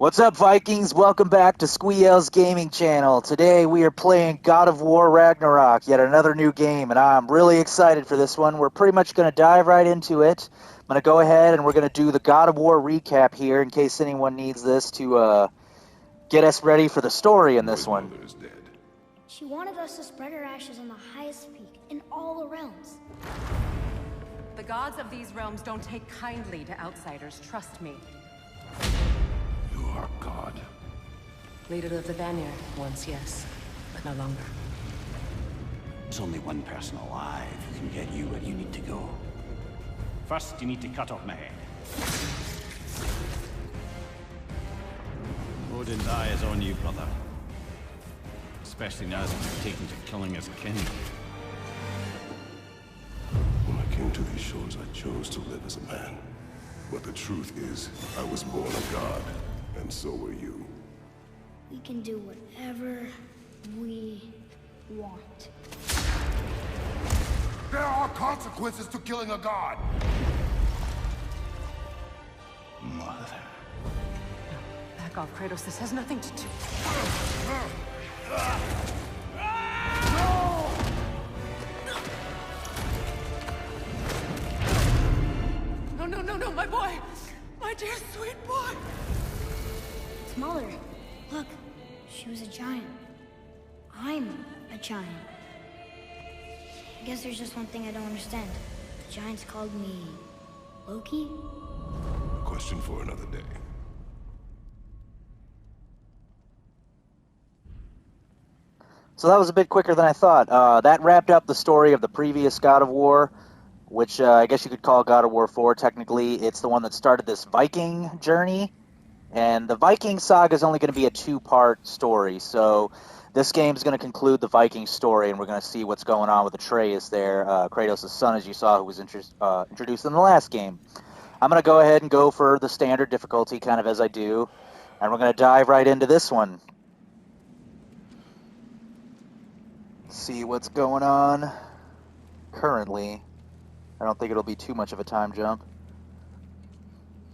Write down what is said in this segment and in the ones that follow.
What's up, Vikings? Welcome back to Squee-El's gaming channel. Today we are playing God of War Ragnarok, yet another new game, and I'm really excited for this one. We're pretty much going to dive right into it. I'm going to go ahead and we're going to do the God of War recap here in case anyone needs this to get us ready for the story in this one. Mother is dead. She wanted us to spread her ashes on the highest peak in all the realms. The gods of these realms don't take kindly to outsiders, trust me. You are God. Leader of the Vanguard, once yes, but no longer. There's only one person alive who can get you where you need to go. First, you need to cut off my head. Odin's eye is on you, brother. Especially now that you've taken to killing his kin. When I came to these shores, I chose to live as a man. But the truth is, I was born a god, and so were you. We can do whatever we want. There are consequences to killing a god! Mother. Back off, Kratos. This has nothing to do. No, my boy! My dear sweet boy! It's Mother. Look, she was a giant. I'm a giant. I guess there's just one thing I don't understand. The giants called me Loki? Question for another day. So that was a bit quicker than I thought. That wrapped up the story of the previous God of War, which I guess you could call God of War 4 technically. It's the one that started this Viking journey. And the Viking saga is only going to be a two-part story. So this game is going to conclude the Viking story, and we're going to see what's going on with Atreus there, Kratos' son, as you saw, who was introduced in the last game. I'm going to go ahead and go for the standard difficulty, kind of as I do. And we're going to dive right into this one. See what's going on currently. I don't think it'll be too much of a time jump.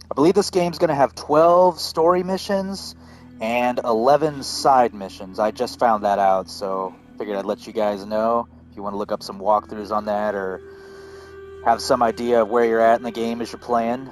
I believe this game's going to have 12 story missions and 11 side missions. I just found that out, so figured I'd let you guys know if you want to look up some walkthroughs on that or have some idea of where you're at in the game as you're playing.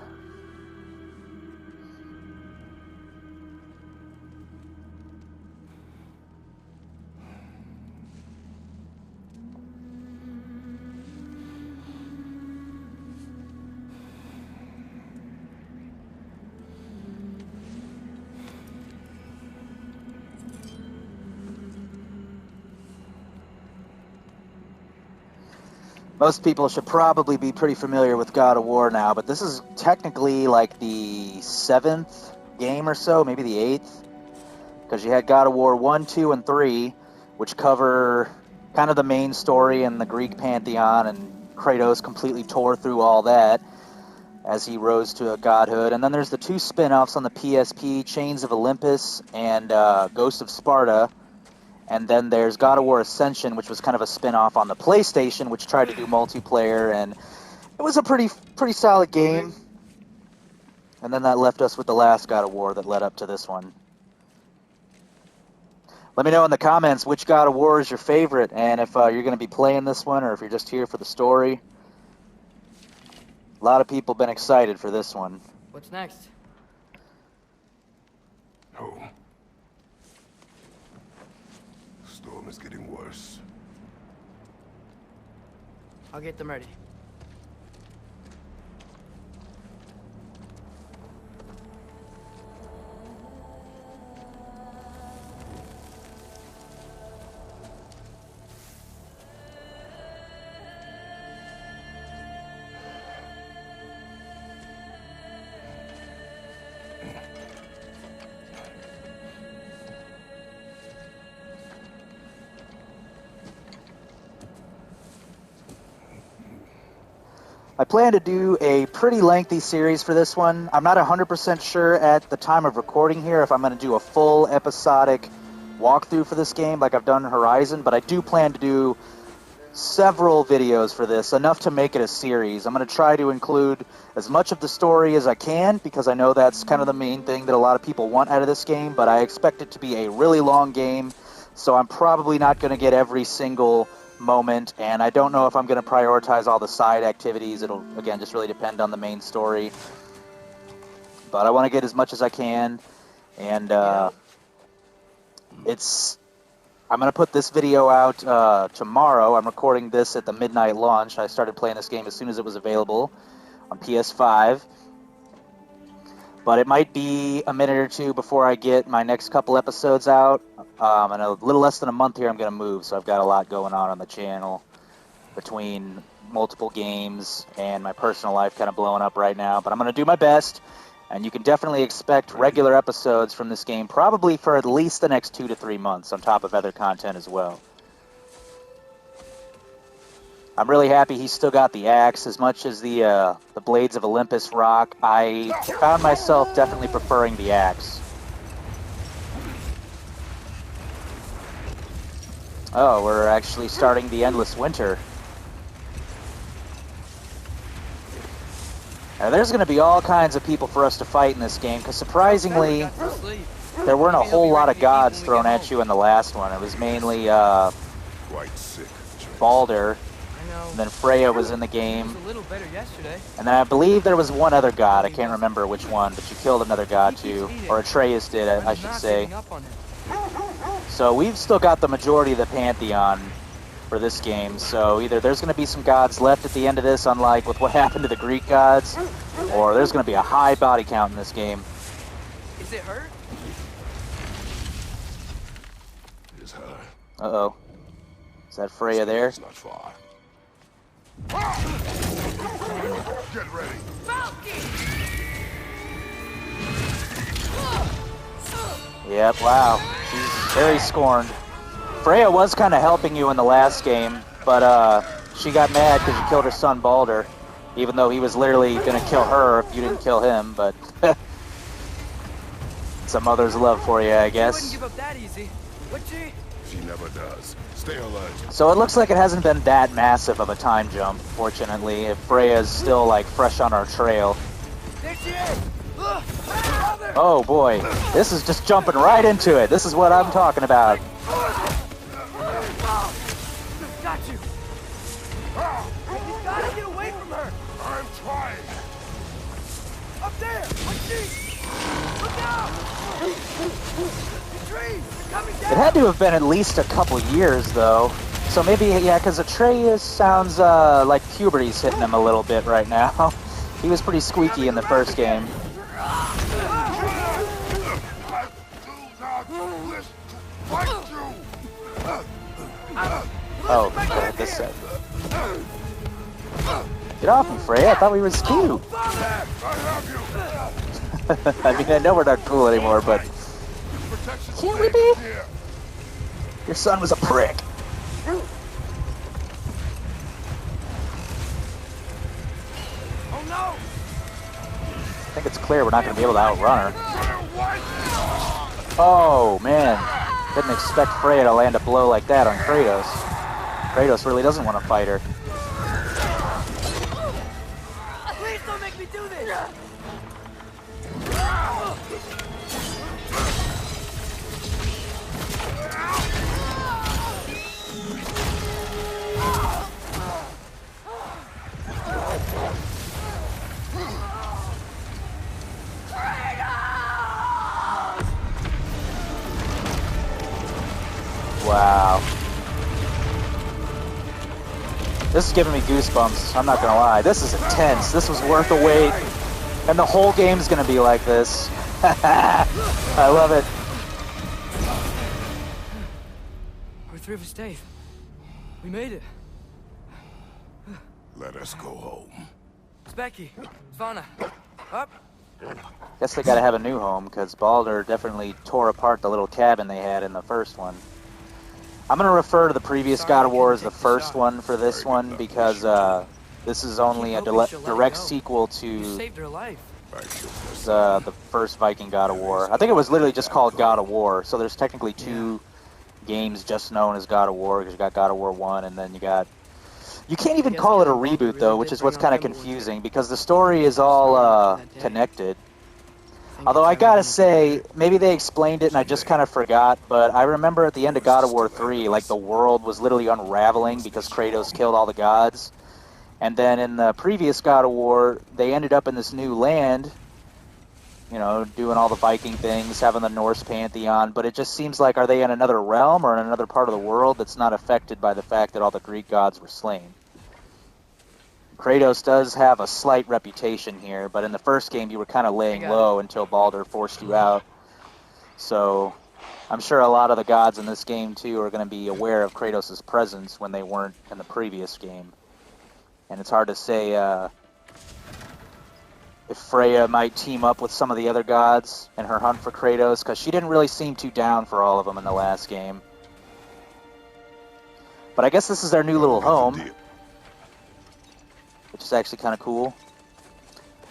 Most people should probably be pretty familiar with God of War now, but this is technically like the 7th game or so, maybe the 8th, because you had God of War 1, 2, and 3, which cover kind of the main story in the Greek pantheon, and Kratos completely tore through all that as he rose to a godhood. And then there's the two spin-offs on the PSP, Chains of Olympus and Ghost of Sparta. And then there's God of War Ascension, which was kind of a spin-off on the PlayStation, which tried to do multiplayer, and it was a pretty solid game. And then that left us with the last God of War that led up to this one. Let me know in the comments which God of War is your favorite, and if you're going to be playing this one, or if you're just here for the story. A lot of people have been excited for this one. What's next? Oh. Storm is getting worse. I'll get them ready. I plan to do a pretty lengthy series for this one. I'm not 100% sure at the time of recording here if I'm going to do a full episodic walkthrough for this game like I've done in Horizon, but I do plan to do several videos for this, enough to make it a series. I'm going to try to include as much of the story as I can, because I know that's kind of the main thing that a lot of people want out of this game, but I expect it to be a really long game, so I'm probably not going to get every single moment, and I don't know if I'm going to prioritize all the side activities. It'll, again, just really depend on the main story. But I want to get as much as I can, and I'm going to put this video out tomorrow. I'm recording this at the midnight launch. I started playing this game as soon as it was available on PS5. But it might be a minute or two before I get my next couple episodes out. In a little less than a month here, I'm going to move, so I've got a lot going on the channel between multiple games and my personal life kind of blowing up right now. But I'm going to do my best. And you can definitely expect regular episodes from this game, probably for at least the next 2 to 3 months, on top of other content as well. I'm really happy he's still got the axe. As much as the Blades of Olympus rock, I found myself definitely preferring the axe. Oh, we're actually starting the Endless Winter. Now, there's going to be all kinds of people for us to fight in this game, because surprisingly, there weren't a whole lot of gods thrown at you in the last one. It was mainly Baldur, and then Freya was in the game, and then I believe there was one other god. I can't remember which one, but you killed another god too, or Atreus did, I should say. So we've still got the majority of the Pantheon for this game, so either there's going to be some gods left at the end of this, unlike with what happened to the Greek gods, or there's going to be a high body count in this game. Is it her? It is her. Uh-oh. Is that Freya there? It's not far. Get ready. Yep, wow. She's very scorned. Freya was kind of helping you in the last game, but she got mad because you killed her son Baldur, even though he was literally going to kill her if you didn't kill him, but it's a mother's love for you, I guess. She wouldn't give up that easy, would she? She never does. Stay alert. So it looks like it hasn't been that massive of a time jump, fortunately, if Freya's still, like, fresh on our trail. There she is! Oh boy, this is just jumping right into it. This is what I'm talking about. Got you! You gotta get away from her! I'm trying. Up there! Look out! The trees! They're coming down! It had to have been at least a couple years, though. So maybe, yeah, because Atreus sounds like puberty's hitting him a little bit right now. He was pretty squeaky in the first game. Oh, okay, this side. Get off me, Freya. I thought we were cute. I mean, I know we're not cool anymore, but... Can't we be? Your son was a prick. Oh no! I think it's clear we're not going to be able to outrun her. Oh, man. Didn't expect Freya to land a blow like that on Kratos. Kratos really doesn't want to fight her. Please don't make me do this! Wow. This is giving me goosebumps, I'm not gonna lie. This is intense. This was worth the wait. And the whole game's gonna be like this. I love it. We're through for Stave. We made it. Let us go home. Specky, Svana, up. Guess they gotta have a new home, because Baldur definitely tore apart the little cabin they had in the first one. I'm gonna refer to the previous God of War as the first one for this one, because this is only a direct sequel You to saved her life. the first Viking God of War. I think it was literally just called God of War, so there's technically two games just known as God of War, because you got God of War 1, and then you got You can't even Guess call it a killing Baldur reboot, though, really which did is what's bring kind out of everyone confusing, here. because the story is I was all remembering that day. connected. Think Although it's I gotta everything will be say, better. maybe they explained it and I just kind of forgot, but I remember at the end of God of War 3, like, the world was literally unraveling because Kratos killed all the gods. And then in the previous God of War, they ended up in this new land, you know, doing all the Viking things, having the Norse pantheon, but it just seems like, are they in another realm or in another part of the world that's not affected by the fact that all the Greek gods were slain? Kratos does have a slight reputation here, but in the first game you were kind of laying low until Baldur forced you out. So I'm sure a lot of the gods in this game too are going to be aware of Kratos' presence when they weren't in the previous game. And it's hard to say if Freya might team up with some of the other gods in her hunt for Kratos, because she didn't really seem too down for all of them in the last game. But I guess this is their new little home, which is actually kind of cool.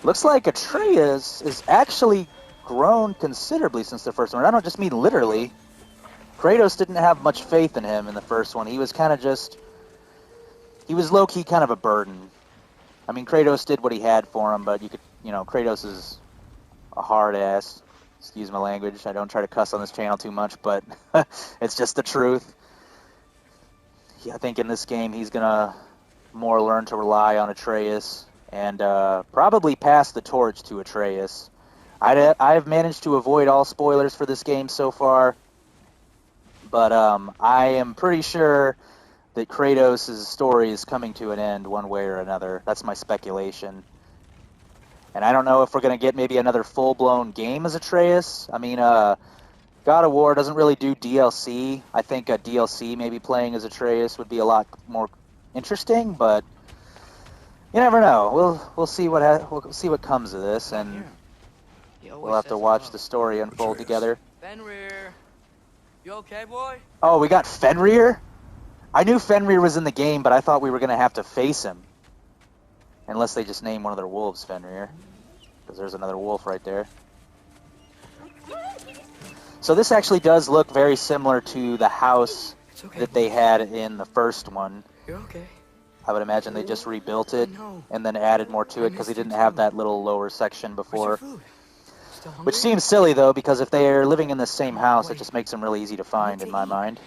Looks like Atreus is actually grown considerably since the first one. I don't just mean literally. Kratos didn't have much faith in him in the first one. He was kind of just... He was low-key kind of a burden. I mean, Kratos did what he had for him, but you could... You know, Kratos is a hard ass. Excuse my language. I don't try to cuss on this channel too much, but it's just the truth. I think in this game he's going to more learn to rely on Atreus and probably pass the torch to Atreus. I've managed to avoid all spoilers for this game so far, but I am pretty sure that Kratos' story is coming to an end one way or another. That's my speculation. And I don't know if we're going to get maybe another full-blown game as Atreus. I mean, God of War doesn't really do DLC. I think a DLC maybe playing as Atreus would be a lot more interesting, but you never know. We'll see what comes of this, and we'll have to watch the story unfold together. Fenrir. You okay, boy? Oh, we got Fenrir? I knew Fenrir was in the game, but I thought we were going to have to face him. Unless they just name one of their wolves Fenrir. Because there's another wolf right there. So this actually does look very similar to the house that they had in the first one. You're okay. I would imagine they just rebuilt it and then added more to it because they didn't have that little lower section before. Which seems silly, though, because if they're living in the same house, it just makes them really easy to find, in my mind.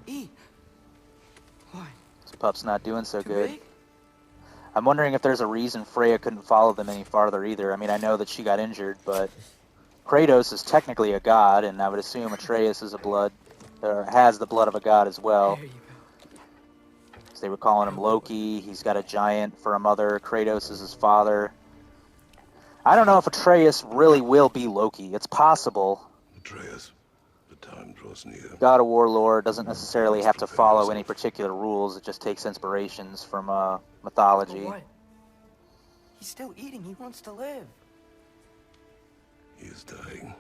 This pup's not doing so good. I'm wondering if there's a reason Freya couldn't follow them any farther either. I mean, I know that she got injured, but Kratos is technically a god, and I would assume Atreus is has the blood of a god as well. So they were calling him Loki. He's got a giant for a mother. Kratos is his father. I don't know if Atreus really will be Loki. It's possible. Atreus, the time draws near. God of War lore doesn't necessarily have to follow any particular rules. It just takes inspirations from mythology. What? He's still eating. He wants to live. He is dying.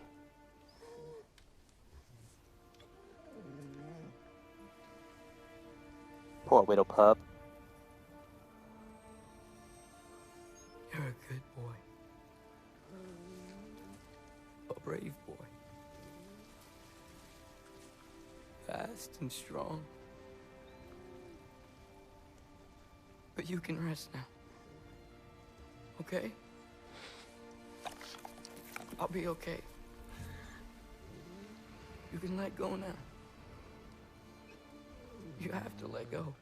Poor widow pup. You're a good boy. A brave boy. Fast and strong. But you can rest now. Okay? I'll be okay. You can let go now. You have to let go.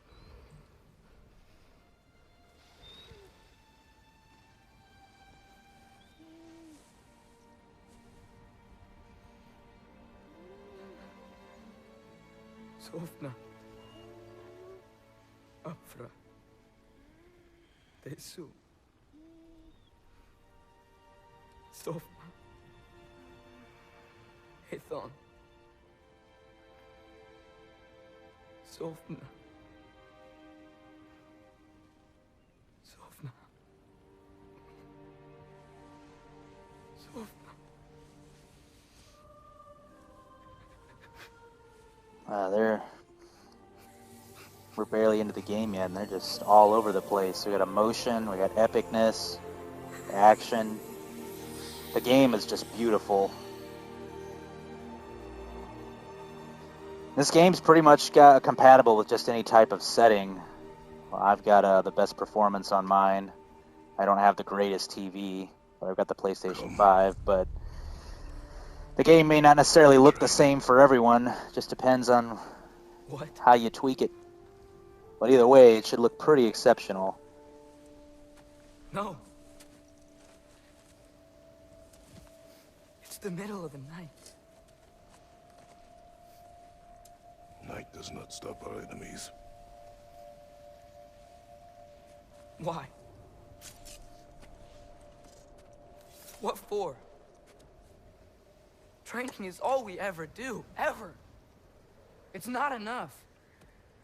Sofna. Afra. Tesu. Sofna. Hethon. Sofna. Sofna. Sofna. We're barely into the game yet, and they're just all over the place. We got emotion, we got epicness, action. The game is just beautiful. This game's pretty much compatible with just any type of setting. Well, I've got the best performance on mine. I don't have the greatest TV, but I've got the PlayStation 5, but the game may not necessarily look the same for everyone. Just depends on how you tweak it. But either way, it should look pretty exceptional. No. It's the middle of the night. Night does not stop our enemies. Why? What for? Training is all we ever do, ever. It's not enough.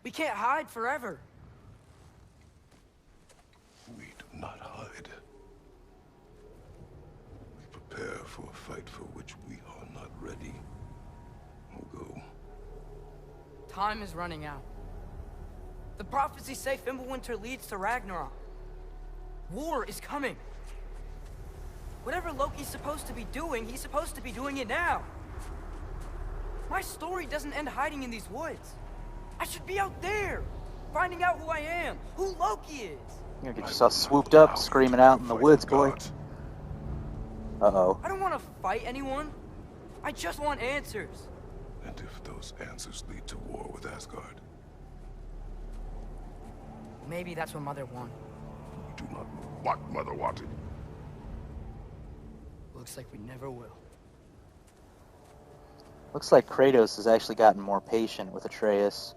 We can't hide forever. We do not hide. We prepare for a fight for which we are not ready. We'll go. Time is running out. The prophecies say Fimbulwinter leads to Ragnarok. War is coming. Whatever Loki's supposed to be doing, he's supposed to be doing it now. My story doesn't end hiding in these woods. I should be out there, finding out who I am, who Loki is. You're gonna get yourself swooped up, screaming out in the woods, boy. Uh-oh. I don't want to fight anyone. I just want answers. And if those answers lead to war with Asgard? Maybe that's what Mother wanted. We do not know what Mother wanted. Looks like we never will. Looks like Kratos has actually gotten more patient with Atreus,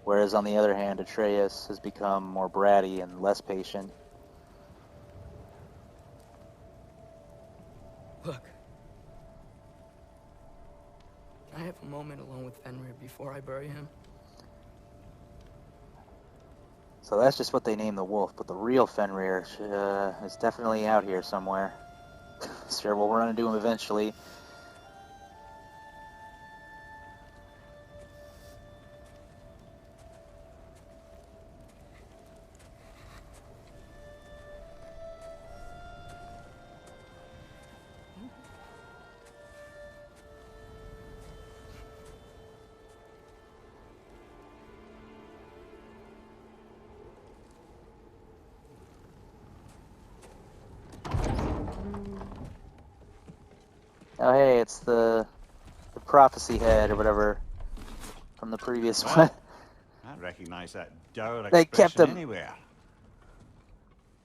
whereas on the other hand, Atreus has become more bratty and less patient. Look. Can I have a moment alone with Fenrir before I bury him? So that's just what they named the wolf, but the real Fenrir is definitely out here somewhere. Sure, we'll run into him eventually. Oh hey, it's the prophecy head or whatever from the previous one. I recognize that dour They expression kept him. anywhere.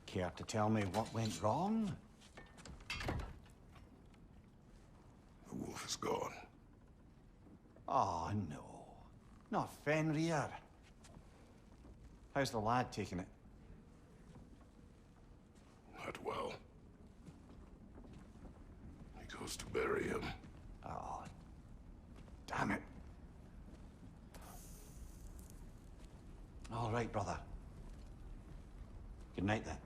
Care to tell me what went wrong? The wolf is gone. Oh, no. Not Fenrir. How's the lad taking it? Not well. He goes to bury him. Oh, damn it. All right, brother. Good night, then.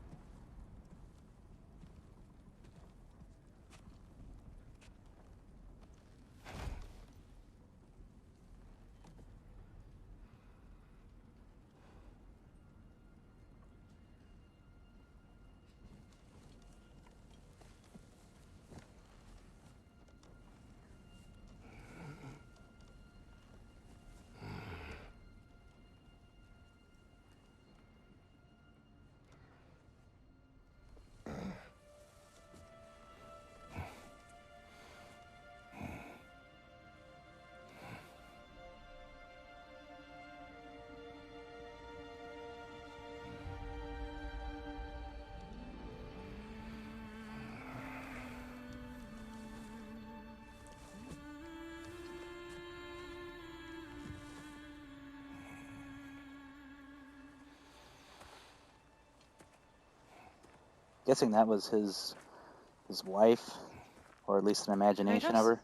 Guessing that was his wife, or at least an imagination of her.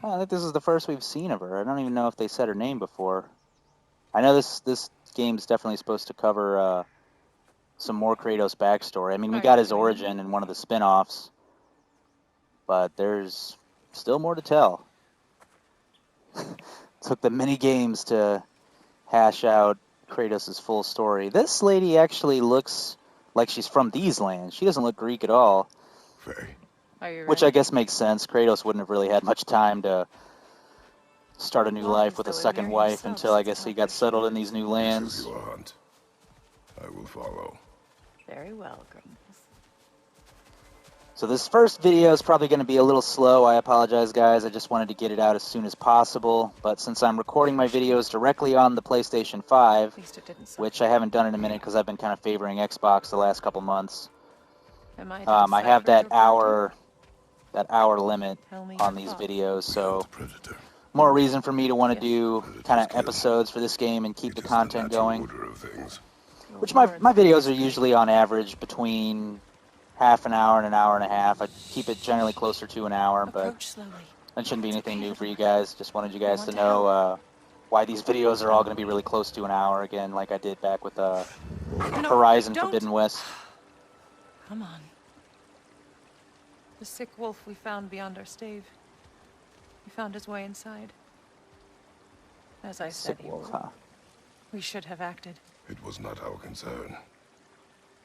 I think this is the first we've seen of her. I don't even know if they said her name before. I know this game's definitely supposed to cover some more Kratos backstory. I mean, we got his origin in one of the spin-offs, but there's still more to tell. Took the mini games to hash out Kratos' full story. This lady actually looks like she's from these lands. She doesn't look Greek at all. Faye. Are you ready? Which I guess makes sense. Kratos wouldn't have really had much time to start a new life with a second wife until I guess he got settled in these new lands. Choose your hunt. I will follow. Very well, Grumpus. So this first video is probably going to be a little slow. I apologize, guys. I just wanted to get it out as soon as possible. But since I'm recording my videos directly on the PlayStation 5, which I haven't done in a minute because I've been kind of favoring Xbox the last couple months, I have that hour limit on these videos. So more reason for me to want to do kind of episodes for this game and keep the content going. Which my videos are usually on average between half an hour and an hour and a half. I keep it generally closer to an hour, but that shouldn't be anything new for you guys. Just wanted you guys to know why these videos are all going to be really close to an hour again, like I did back with Horizon Forbidden West. Come on. The sick wolf we found beyond our stave. He found his way inside. As I said, Sick wolf, huh? We should have acted. It was not our concern.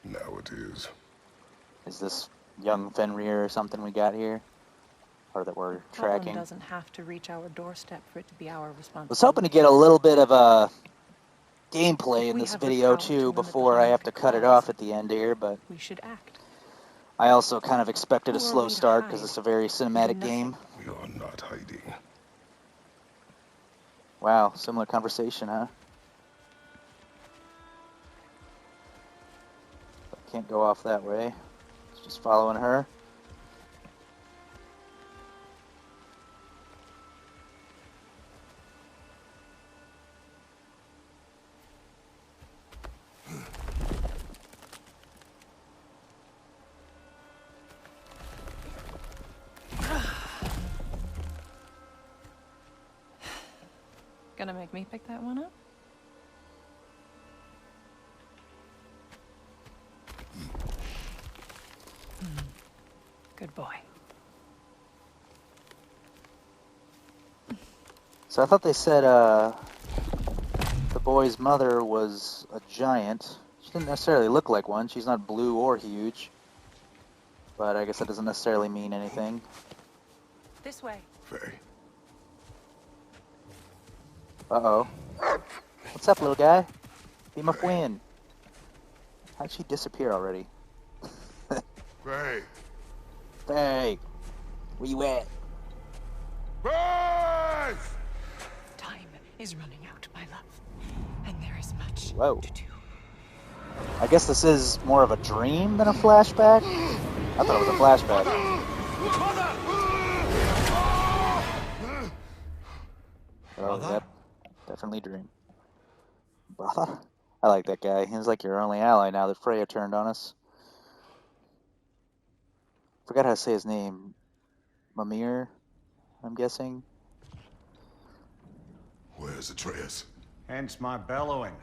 Now it is. Is this young Fenrir or something we got here? Or that we're tracking? Doesn't have to reach our doorstep for it to be our responsibility. I was hoping to get a little bit of a gameplay in this video too before I have to cut it off at the end here, but we should act. I also kind of expected a slow start because it's a very cinematic game. We are not hiding. Wow, similar conversation, huh? Can't go off that way. It's just following her. Gonna make me pick that one up? Good boy. So I thought they said the boy's mother was a giant. She didn't necessarily look like one. She's not blue or huge. But I guess that doesn't necessarily mean anything. This way. Faye. Uh-oh. What's up, little guy? Be my friend. How'd she disappear already? Faye. Hey, where you at? Faye! Time is running out, my love. And there is much to do. I guess this is more of a dream than a flashback? I thought it was a flashback. Oh, yep. Definitely a dream. Brother? I like that guy. He's like your only ally now that Freya turned on us. Forgot how to say his name. Mimir, I'm guessing. Where's Atreus? Hence my bellowing.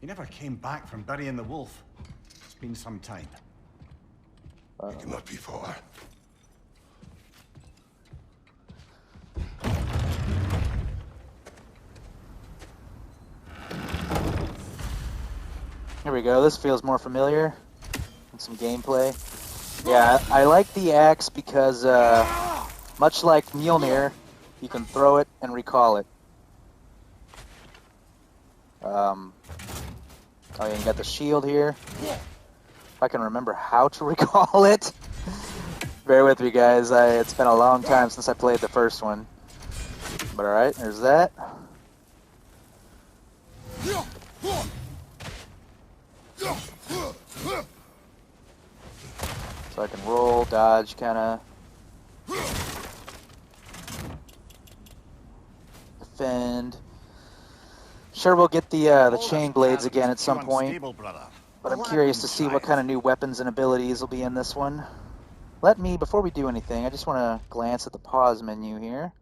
He never came back from burying the wolf. It's been some time. He cannot be far. Here we go. This feels more familiar. And some gameplay. Yeah, I like the axe because, much like Mjolnir, you can throw it and recall it. Oh yeah, you got the shield here. If I can remember how to recall it. Bear with me, guys. It's been a long time since I played the first one. But alright, there's that. So I can roll, dodge, kinda. Defend. Sure, we'll get the chain blades again at some point. But I'm curious to see what kind of new weapons and abilities will be in this one. Before we do anything, I just want to glance at the pause menu here.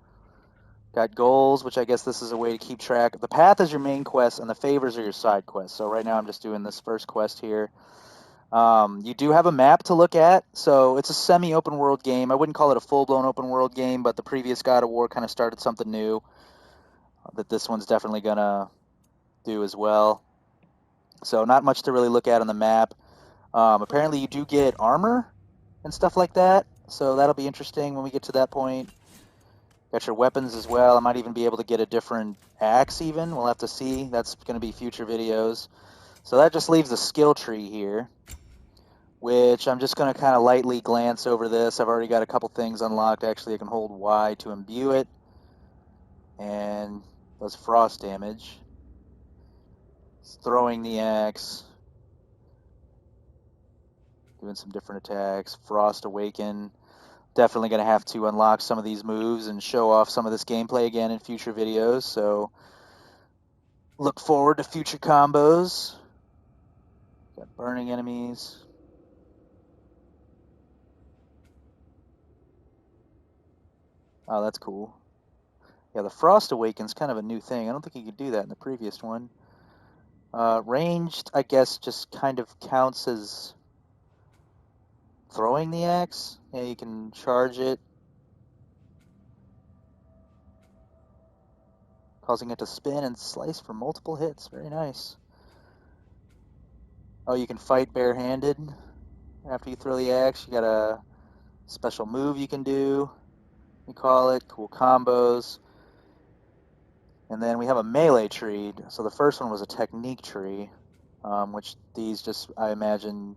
Got goals, which I guess this is a way to keep track. The path is your main quest, and the favors are your side quests. So right now I'm just doing this first quest here. You do have a map to look at, so it's a semi-open world game. I wouldn't call it a full-blown open world game, but the previous God of War kind of started something new that this one's definitely going to do as well. So not much to really look at on the map. Apparently you do get armor and stuff like that, so that'll be interesting when we get to that point. Got your weapons as well. I might even be able to get a different axe even. We'll have to see. That's going to be future videos. So that just leaves the skill tree here, which I'm just going to kind of lightly glance over this. I've already got a couple things unlocked. Actually, I can hold Y to imbue it. And does frost damage. It's throwing the axe. Doing some different attacks. Frost Awaken. Definitely going to have to unlock some of these moves and show off some of this gameplay again in future videos. So look forward to future combos. Got burning enemies. Oh, that's cool. Yeah, the Frost Awaken's kind of a new thing. I don't think you could do that in the previous one. Ranged, I guess, just kind of counts as throwing the axe. Yeah, you can charge it, causing it to spin and slice for multiple hits. Very nice. Oh, you can fight barehanded after you throw the axe. You got a special move you can do. You call it. Cool combos. And then we have a melee tree. So the first one was a technique tree, which these just, I imagine,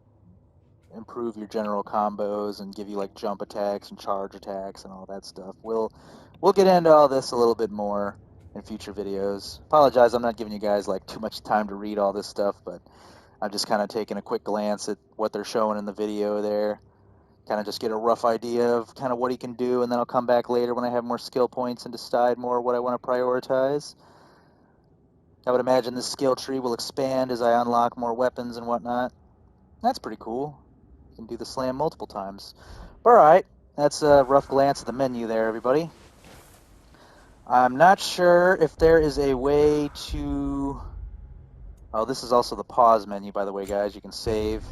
improve your general combos and give you like jump attacks and charge attacks and all that stuff. We'll get into all this a little bit more in future videos. Apologize, I'm not giving you guys like too much time to read all this stuff, but I'm just kind of taking a quick glance at what they're showing in the video there. Kind of just get a rough idea of kind of what he can do, and then I'll come back later when I have more skill points and decide more what I want to prioritize. I would imagine this skill tree will expand as I unlock more weapons and whatnot. That's pretty cool. You can do the slam multiple times. Alright, that's a rough glance at the menu there, everybody. I'm not sure if there is a way to... Oh, this is also the pause menu, by the way, guys. You can save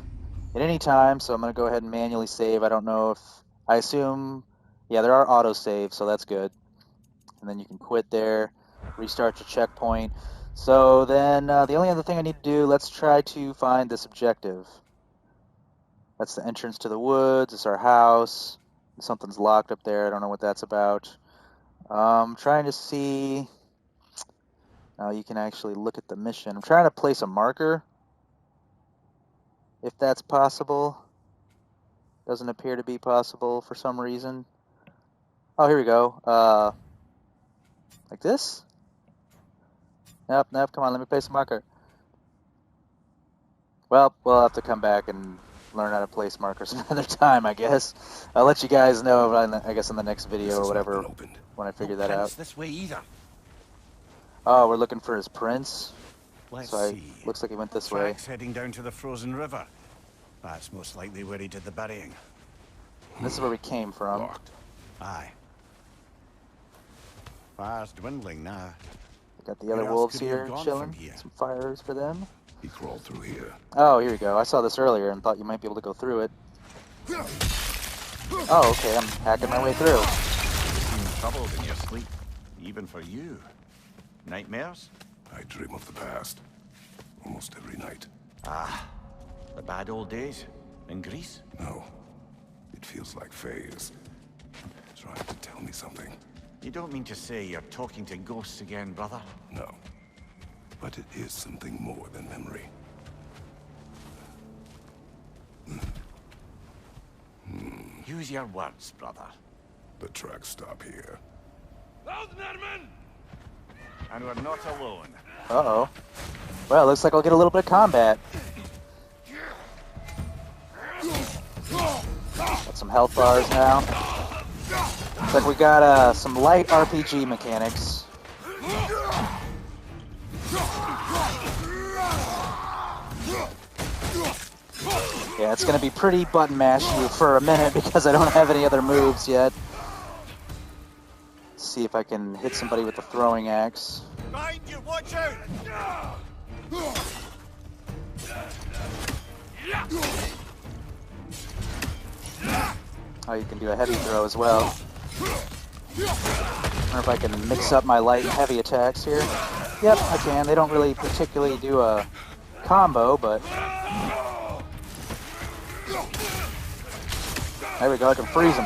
at any time, so I'm going to go ahead and manually save. I don't know if... I assume... Yeah, there are auto-saves, so that's good. And then you can quit there, restart your checkpoint. So then the only other thing I need to do, let's try to find this objective. That's the entrance to the woods. It's our house. Something's locked up there. I don't know what that's about. Trying to see... Now you can actually look at the mission. I'm trying to place a marker, if that's possible. Doesn't appear to be possible for some reason. Oh, here we go. Like this? Nope, come on, let me place a marker. Well, we'll have to come back and learn how to place markers another time, I guess. I'll let you guys know, I guess, in the next video or whatever, when I figure that out. This way either. Oh, we're looking for his prince? Let's So see. looks like he went this way. Tracks heading down to the frozen river. That's most likely where he did the burying. This is where we came from. Locked. Aye. Fire's dwindling now. We got the other Where else wolves could he have here gone chilling. from here? Some fires for them. He crawled through here. Oh, here we go. I saw this earlier and thought you might be able to go through it. Oh, okay. I'm hacking my way through. You seem troubled in your sleep, even for you. Nightmares? I dream of the past. Almost every night. Ah, the bad old days in Greece? No. It feels like Faye is trying to tell me something. You don't mean to say you're talking to ghosts again, brother? No. But it is something more than memory. Use your words, brother. The tracks stop here. And we're not alone. Uh-oh. Well, looks like I'll get a little bit of combat. Got some health bars now. Looks like we got some light RPG mechanics. Yeah, it's going to be pretty button mashy for a minute because I don't have any other moves yet. Let's see if I can hit somebody with the throwing axe. Mind you, watch out! Oh, you can do a heavy throw as well. Wonder if I can mix up my light and heavy attacks here. Yep, I can. They don't really particularly do a combo, but... There we go, I can freeze them.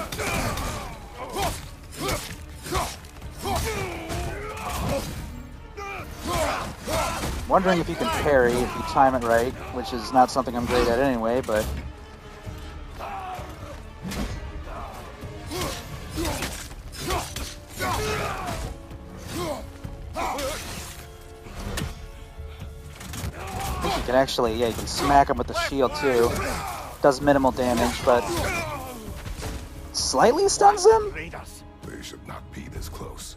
Wondering if you can parry if you time it right, which is not something I'm great at anyway, but... I think you can actually, yeah, you can smack him with the shield too. Does minimal damage, but slightly stuns him? They should not be this close.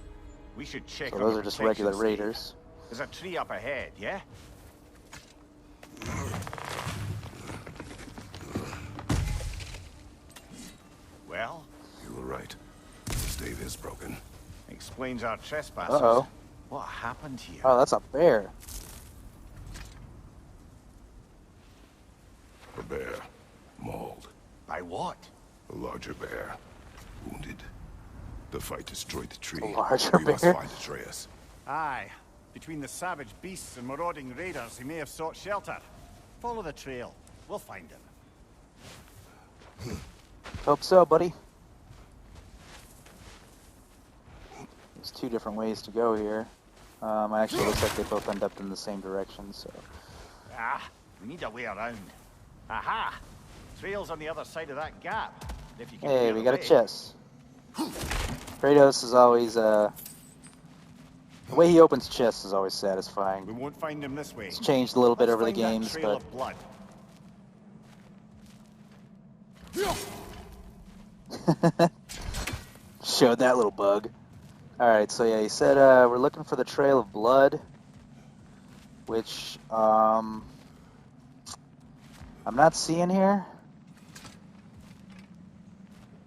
We should check So on those your are just protection, regular Steve. raiders. There's a tree up ahead, yeah? Well? You were right. The stave is broken. Explains our trespassers. Uh-oh. What happened here? Oh, that's a bear. A bear. Mauled. By what? A larger bear. Wounded. The fight destroyed the tree. A larger We must bear? find Atreus. Aye. Between the savage beasts and marauding raiders, he may have sought shelter. Follow the trail. We'll find him. Hope so, buddy. There's two different ways to go here. Actually, looks like they both end up in the same direction, so... Ah, we need a way around. Aha! Trail's on the other side of that gap. If you can Hey, clear we the got a way. chest. Kratos is always, the way he opens chests is always We satisfying. won't find him this way. It's changed a little bit Let's over the find that games, trail but... of blood. Showed that little bug. Alright, so yeah, he said we're looking for the trail of blood, which I'm not seeing here.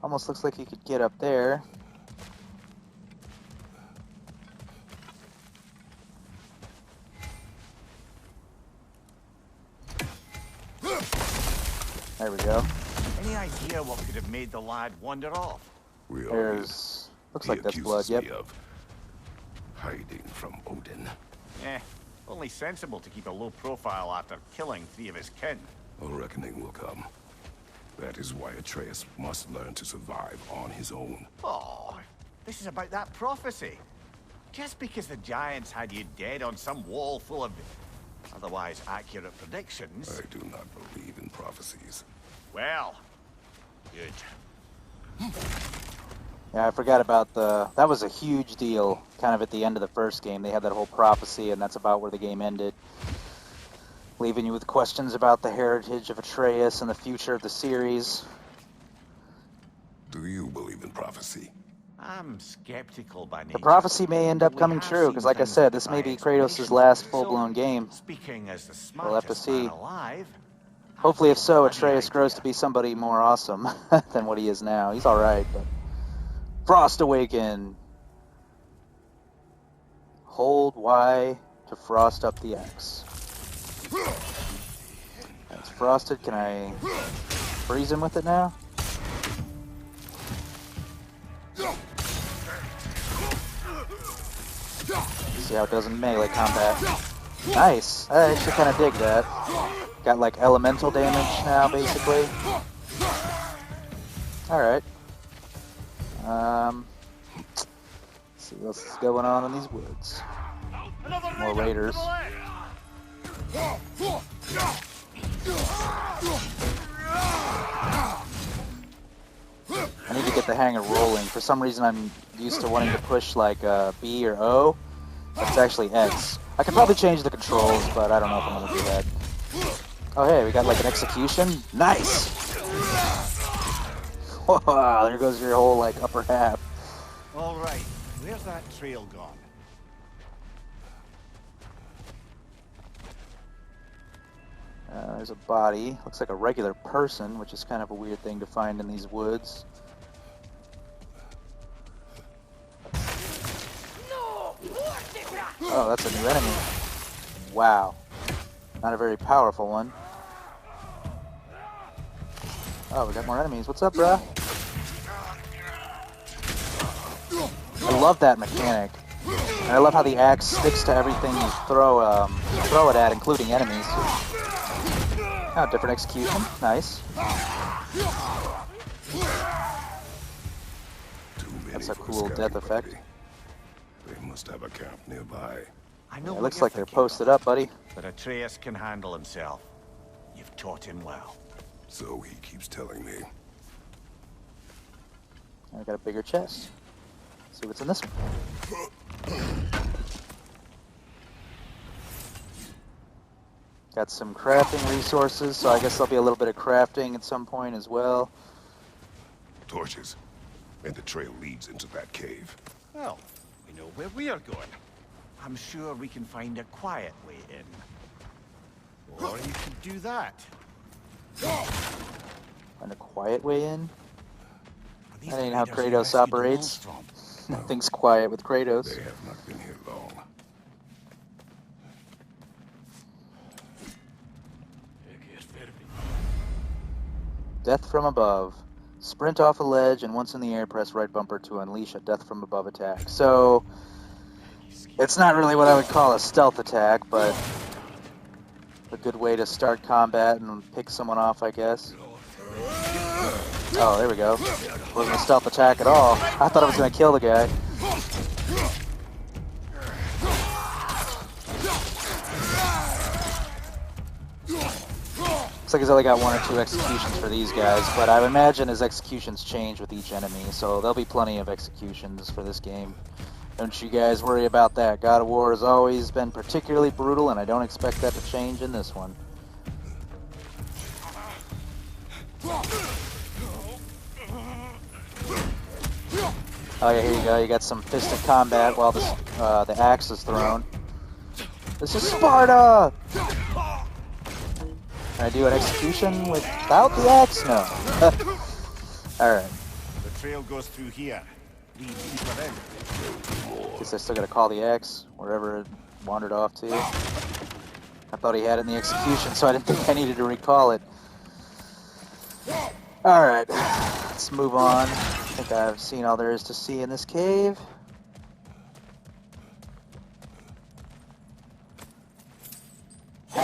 Almost looks like you could get up there. There we go. Any idea what could have made the lad wander off? We are There's... Looks He like that's blood, accuses yep. me of hiding from Odin. Only sensible to keep a low profile after killing 3 of his kin. A reckoning will come. That is why Atreus must learn to survive on his own. Oh, this is about that prophecy. Just because the giants had you dead on some wall full of otherwise accurate predictions. I do not believe in prophecies. Well, good. Yeah, I forgot about that was a huge deal, kind of at the end of the first game. They had that whole prophecy, and that's about where the game ended. Leaving you with questions about the heritage of Atreus and the future of the series. Do you believe in prophecy? I'm skeptical by nature. The prophecy may end up We coming have true, seen because like I things said, that this defy may be Kratos' explanation. last So, full-blown game. Speaking as the We'll have to smartest see. man alive. Hopefully, if so, Any Atreus grows idea? to be somebody more awesome than what he is now. He's alright, but... Frost Awaken! Hold Y to frost up the X. That's frosted. Can I freeze him with it now? See how it does in melee combat. Nice! I actually kind of dig that. Got like elemental damage now, basically. Alright. Let's see what else is going on in these woods. More raiders. I need to get the hang of rolling. For some reason I'm used to wanting to push like B or O. It's actually X. I could probably change the controls, but I don't know if I'm gonna do that. Oh hey, we got like an execution? Nice! Wow, there goes your whole like upper half. All right, where's that trail gone? There's a body. Looks like a regular person, which is kind of a weird thing to find in these woods. Oh, that's a new enemy. Wow. Not a very powerful one. Oh, we got more enemies. What's up, bruh? I love that mechanic. And I love how the axe sticks to everything you throw it at, including enemies. Oh, different execution. Nice. That's a cool death effect. They must have a camp nearby. I know It what looks you're like they're thinking, posted up, buddy. but Atreus can handle himself. You've taught him well. So he keeps telling me. I got a bigger chest. See what's in this one. Got some crafting resources, so I guess there'll be a little bit of crafting at some point as well. Torches. And the trail leads into that cave. Well, we know where we are going. I'm sure we can find a quiet way in. Or you could do that. Find a quiet way in? Are these That ain't how raiders you Kratos rescued the operates. wolves from? Nothing's quiet with Kratos. They have not been here long. Death from above. Sprint off a ledge, and once in the air, press right bumper to unleash a death from above attack. So, it's not really what I would call a stealth attack, but a good way to start combat and pick someone off, I guess. Oh, there we go. Wasn't a stealth attack at all. I thought I was going to kill the guy. Looks like he's only got 1 or 2 executions for these guys, but I would imagine his executions change with each enemy, so there'll be plenty of executions for this game. Don't you guys worry about that. God of War has always been particularly brutal, and I don't expect that to change in this one. Oh yeah, here you go. You got some fisted combat while the axe is thrown. This is Sparta! Can I do an execution without the axe? No. Alright. The trail goes through here. Lead deeper in. Guess I still gotta call the axe wherever it wandered off to. I thought he had it in the execution, so I didn't think I needed to recall it. Alright, let's move on. I think I've seen all there is to see in this cave.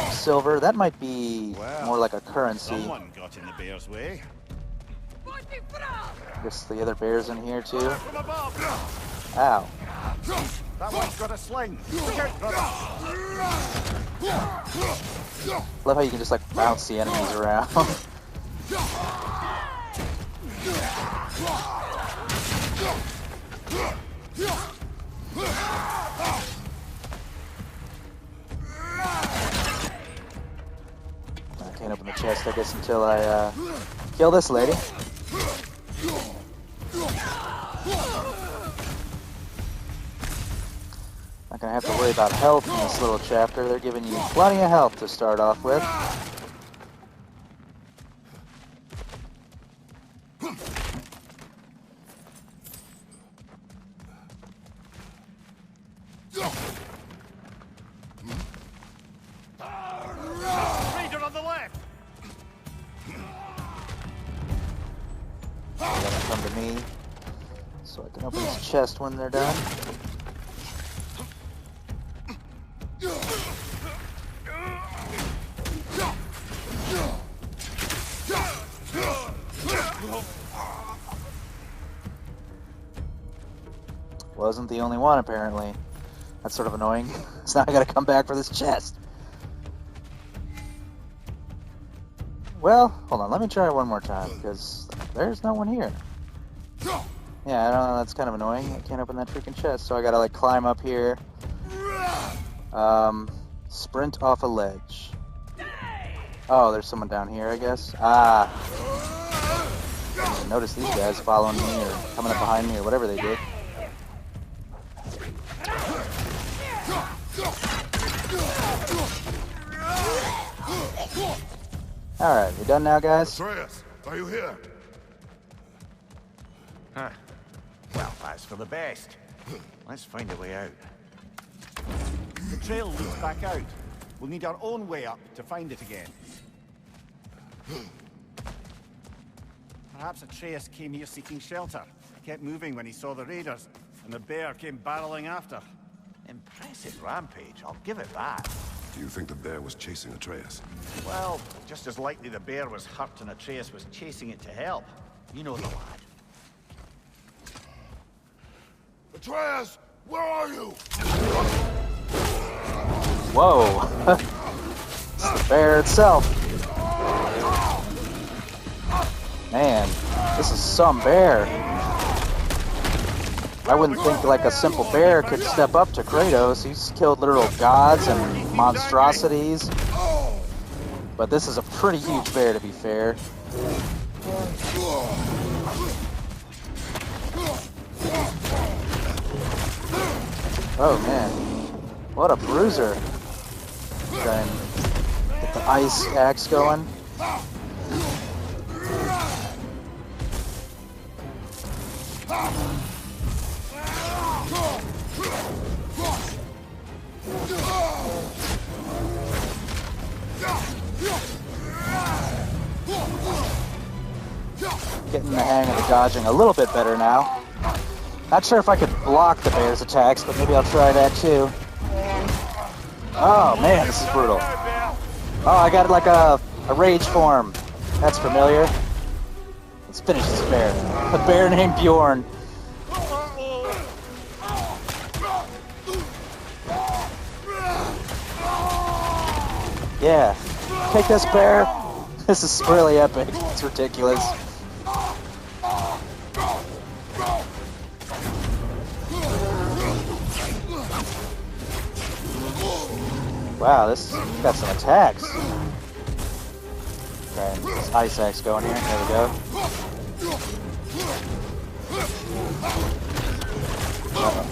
Silver, that might be more like a currency. Someone got in the bear's way. Guess the other bear's in here too. From above. Ow. That one's got a sling. Look out, brother. Love how you can just like bounce the enemies around. I can't open the chest, I guess, until I kill this lady. Not gonna have to worry about health in this little chapter. They're giving you plenty of health to start off with. Raider on the left. They're gonna come to me, so I can open this chest when they're done. Wasn't the only one, apparently. That's sort of annoying. So now I gotta come back for this chest. Well, hold on, let me try one more time, because there's no one here. Yeah, I don't know, that's kind of annoying. I can't open that freaking chest, so I gotta, like, climb up here. Sprint off a ledge. Oh, there's someone down here, I guess. Ah. I didn't even notice these guys following me, or coming up behind me, or whatever they did. Alright, we done now, guys? Atreus, are you here? Huh. Well, that's for the best. Let's find a way out. The trail leads back out. We'll need our own way up to find it again. Perhaps Atreus came here seeking shelter. Kept moving when he saw the raiders, and the bear came barreling after. Impressive rampage, I'll give it that. Do you think the bear was chasing Atreus? Well, just as likely the bear was hurt and Atreus was chasing it to help. You know the lad. Atreus, where are you? Whoa. It's the bear itself. Man, this is some bear. I wouldn't think like a simple bear could step up to Kratos. He's killed literal gods and monstrosities. But this is a pretty huge bear, to be fair. Oh man, what a bruiser. Try and get the ice axe going. Getting the hang of the dodging a little bit better now. Not sure if I could block the bear's attacks, but maybe I'll try that too. Oh man, this is brutal. Oh, I got like a rage form. That's familiar. Let's finish this bear. A bear named Bjorn. Yeah, take this bear. This is really epic. It's ridiculous. Wow, this got some attacks. Okay, this ice axe going here. There we go. Uh-oh.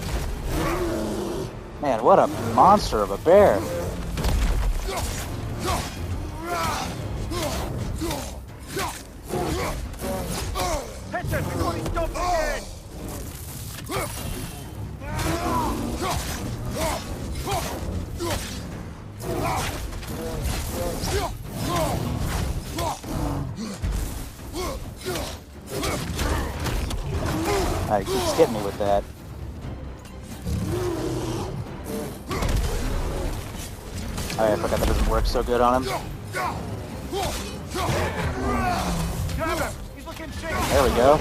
Man, what a monster of a bear. He keeps getting me with that. I forgot that doesn't work so good on him. There we go.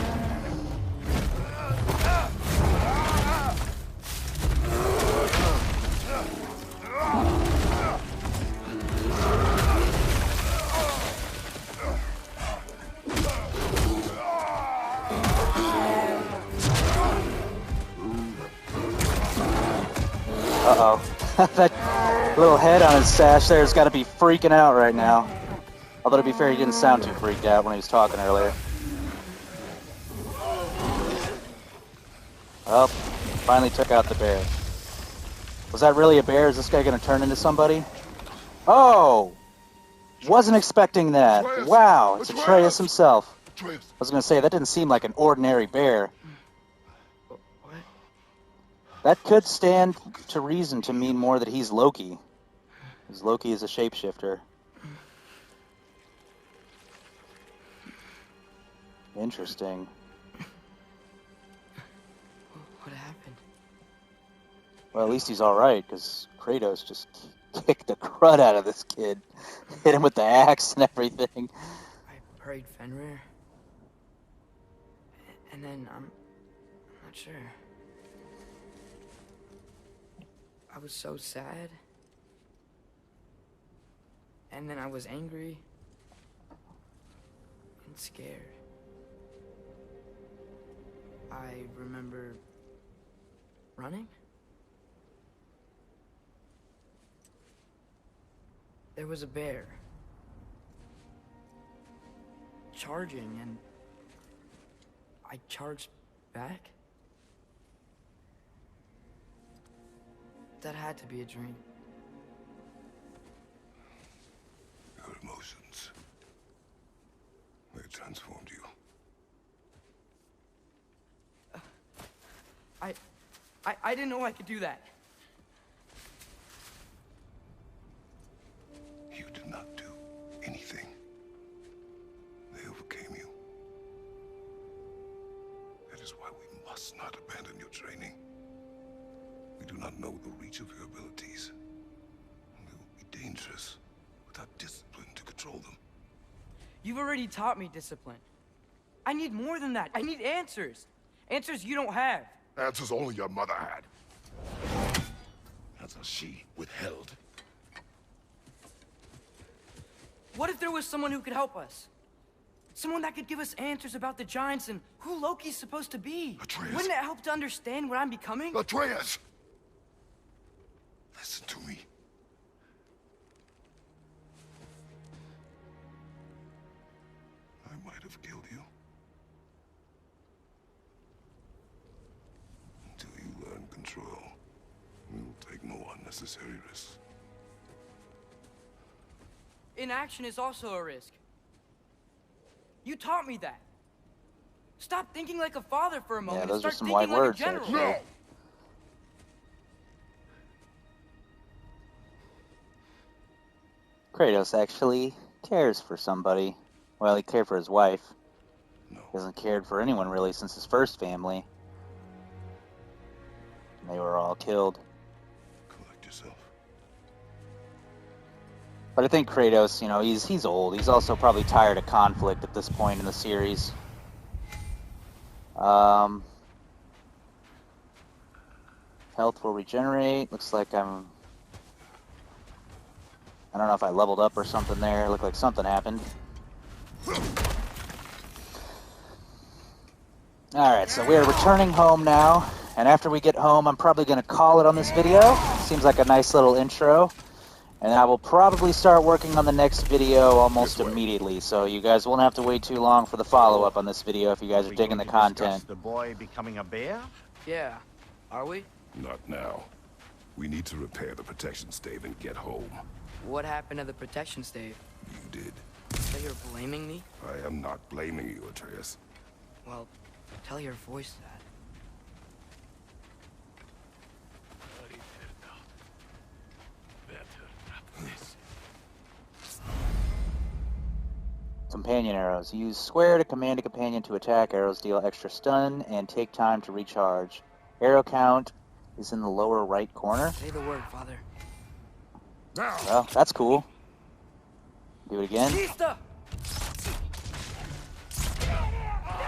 Uh-oh. That little head on his sash there's got to be freaking out right now. Although, to be fair, he didn't sound too freaked out when he was talking earlier. Well, finally took out the bear. Was that really a bear? Is this guy going to turn into somebody? Oh! Wasn't expecting that. Atreus! Wow, it's Atreus! Atreus himself. Atreus. I was going to say, that didn't seem like an ordinary bear. That could stand to reason to mean more that he's Loki. Because Loki is a shapeshifter. Interesting. What happened? Well, at least he's alright, because Kratos just kicked the crud out of this kid. Hit him with the axe and everything. I prayed Fenrir. And then, I'm not sure. I was so sad. And then I was angry. And scared. I remember running. There was a bear. Charging, and I charged back. That had to be a dream. Your emotions. They transformed you. I didn't know I could do that. You did not do anything. They overcame you. That is why we must not abandon your training. We do not know the reach of your abilities. They will be dangerous without discipline to control them. You've already taught me discipline. I need more than that. I need answers. Answers you don't have. Answers only your mother had. Answers she withheld. What if there was someone who could help us? Someone that could give us answers about the Giants and who Loki's supposed to be. Atreus. Wouldn't it help to understand what I'm becoming? Atreus! Listen to me. I might have killed you. Until you learn control, we will take no unnecessary risks. Inaction is also a risk. You taught me that. Stop thinking like a father for a moment those are and start some thinking wide like words, a general. actually. No! Kratos actually cares for somebody. Well, he cared for his wife. No. He hasn't cared for anyone really since his first family. They were all killed. Collect yourself. But I think Kratos, you know, he's old. He's also probably tired of conflict at this point in the series. Health will regenerate. Looks like I don't know if I leveled up or something there. Looked like something happened. Alright, so we're returning home now. And after we get home, I'm probably going to call it on this video. Seems like a nice little intro. And I will probably start working on the next video almost immediately. So you guys won't have to wait too long for the follow-up on this video if you guys are digging the content. The boy becoming a bear? Yeah. Are we? Not now. We need to repair the protection stave and get home. What happened to the protection stave? You did. So you're blaming me? I am not blaming you, Atreus. Well, tell your voice that. Companion arrows. Use square to command a companion to attack. Arrows deal extra stun and take time to recharge. Arrow count is in the lower right corner. Say the word, Father. Now! Well, that's cool. Do it again. Batista!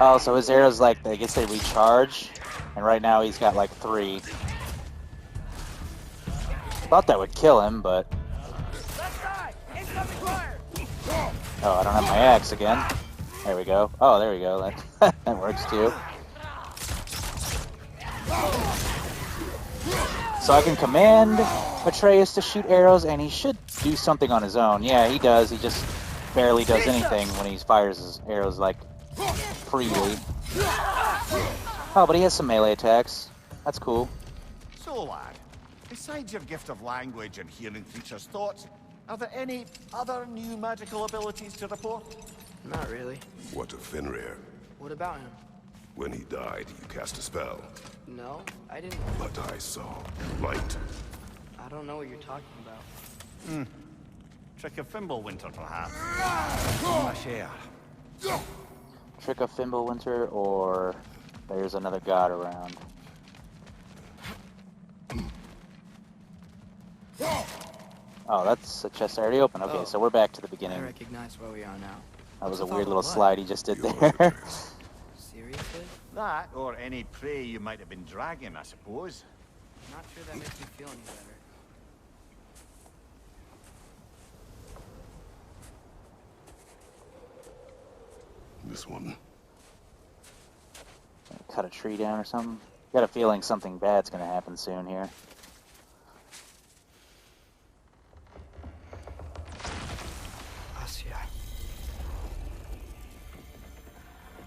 Oh, so his arrows, like, I guess they recharge. And right now he's got like 3. Thought that would kill him, but... Left side! Incoming fire! Oh, I don't have my axe again. There we go. Oh, there we go. That, that works too. So I can command Atreus to shoot arrows, and he should do something on his own. Yeah, he does. He just barely does anything when he fires his arrows, like, freely. Oh, but he has some melee attacks. That's cool. So, lad, besides your gift of language and hearing creatures' thoughts, are there any other new magical abilities to report? Not really. What of Fenrir? What about him? When he died, you cast a spell. No, I didn't. But I saw light. I don't know what you're talking about. Trick of Fimbulwinter, perhaps? My share. Trick of Fimbulwinter, or there's another god around. Oh, that's a chest I already opened. Okay, so we're back to the I beginning. recognize where we are now. That was a What's the weird thought little of what? slide he just did Yours, there. Atreus. Seriously? That, or any prey you might have been dragging, I suppose. Not sure that makes me feel any better. This one. Cut a tree down or something. Got a feeling something bad's gonna happen soon here.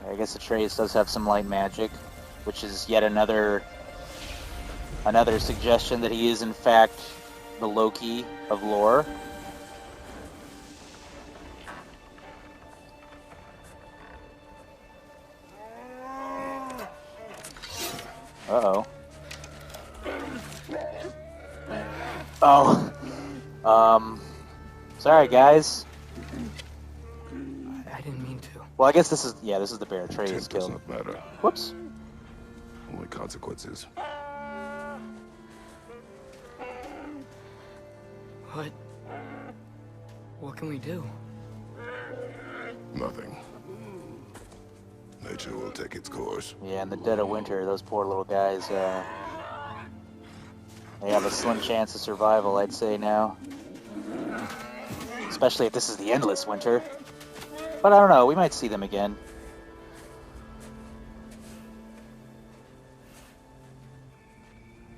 I guess Atreus does have some light magic, which is yet another suggestion that he is in fact the Loki of lore. Uh-oh. Oh. Sorry guys. I didn't mean to. Well, I guess this is the bear Atreus Intent killed. doesn't matter. Whoops. Only consequences. What can we do? Nothing. Nature will take its course. Yeah, in the dead of winter, those poor little guys, they have a slim chance of survival, I'd say now. Especially if this is the endless winter. But I don't know, we might see them again.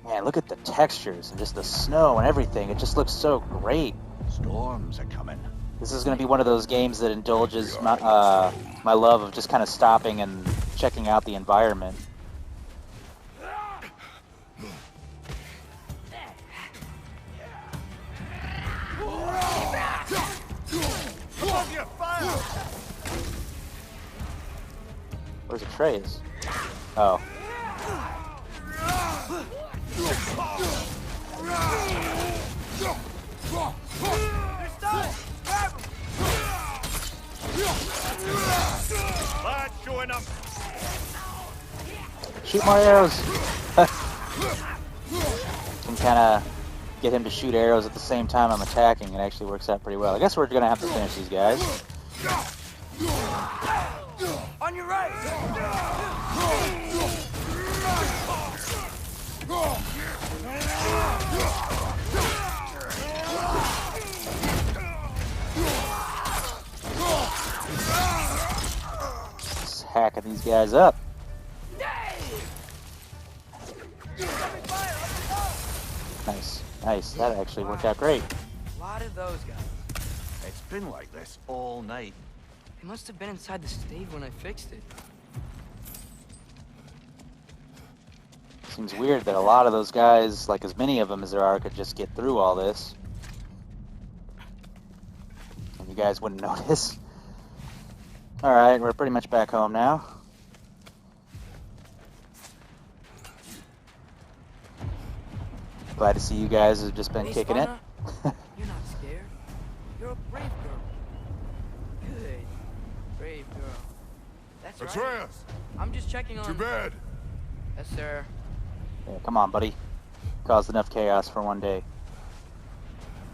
Man, look at the textures and just the snow and everything. It just looks so great. Storms are coming. This is going to be one of those games that indulges my love of just kind of stopping and checking out the environment. Where's Atreus? Oh. Shoot more arrows! Can kind of get him to shoot arrows at the same time I'm attacking. It actually works out pretty well. I guess we're going to have to finish these guys. On your right! Just hacking these guys up. Nice, nice. That actually worked out great. A lot of those guys. It's been like this all night. They must have been inside the stave when I fixed it. Seems weird that a lot of those guys, like as many of them as there are, could just get through all this. And you guys wouldn't notice. Alright, we're pretty much back home now. Glad to see you guys have just been Hey, kicking it. Sparta, you're not scared. You're a brave girl. Good. Brave girl. That's right. Atreus! I'm just checking on... To bed! Yes, sir. Yeah, come on, buddy. Caused enough chaos for one day.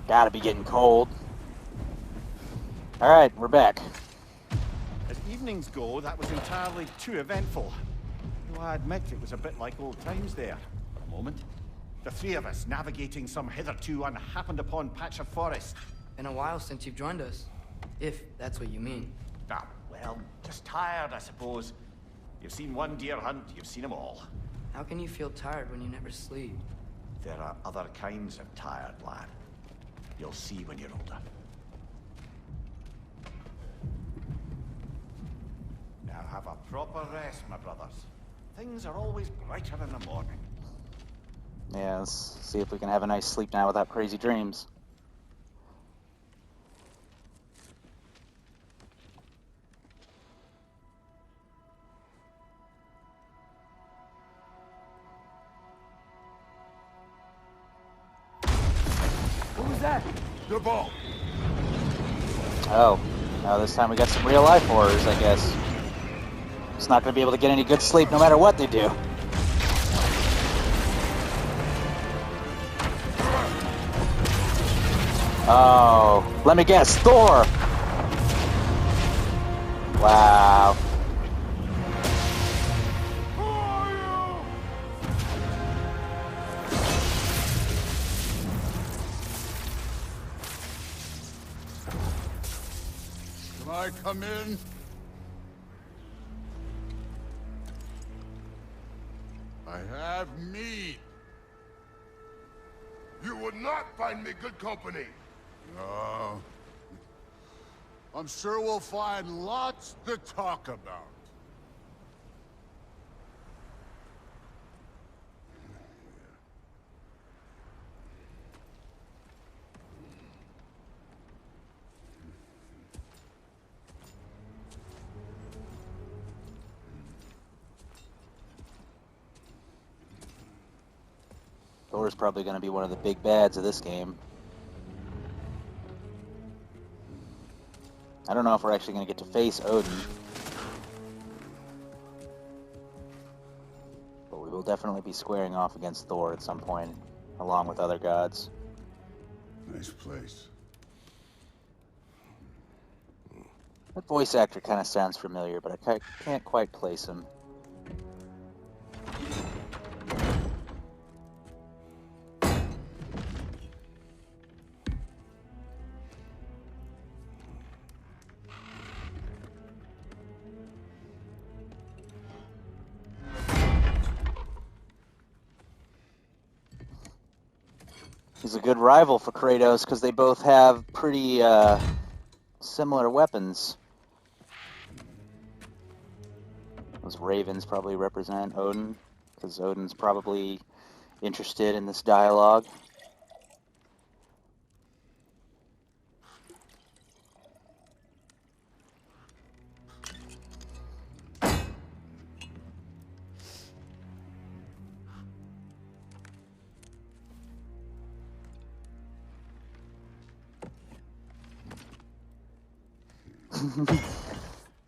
Gotta be getting cold. Alright, we're back. As evenings go, that was entirely too eventful. Though I admit it was a bit like old times there, for a moment. The three of us navigating some hitherto unhappened upon patch of forest. Been a while since you've joined us. If that's what you mean. Ah, well, just tired, I suppose. You've seen one deer hunt, you've seen them all. How can you feel tired when you never sleep? There are other kinds of tired, lad. You'll see when you're older. Now have a proper rest, my brothers. Things are always brighter in the morning. Yeah, let's see if we can have a nice sleep now without crazy dreams. What was that? The ball! Oh, now this time we got some real life horrors, I guess. It's not going to be able to get any good sleep no matter what they do. Oh, let me guess, Thor! Wow. Can I come in? I have meat. You would not find me good company. No. I'm sure we'll find lots to talk about. Thor's probably going to be one of the big bads of this game. I don't know if we're actually going to get to face Odin. But we will definitely be squaring off against Thor at some point, along with other gods. Nice place. That voice actor kind of sounds familiar, but I can't quite place him. He's a good rival for Kratos because they both have pretty similar weapons. Those ravens probably represent Odin, because Odin's probably interested in this dialogue.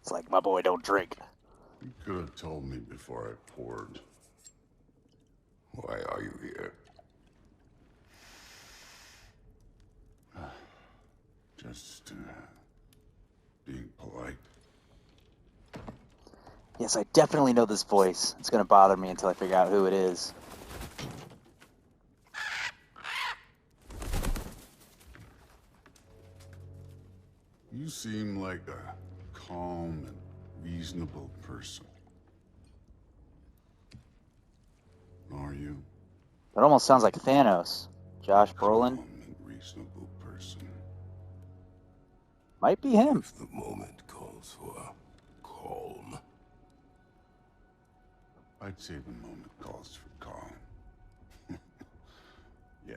It's like, my boy don't drink. You could have told me before I poured. Why are you here? Just being polite. Yes, I definitely know this voice. It's going to bother me until I figure out who it is. You seem like a calm and reasonable person. Are you? It almost sounds like Thanos. Josh Brolin. Calm and reasonable person. Might be him. If the moment calls for calm. I'd say the moment calls for calm. Yeah.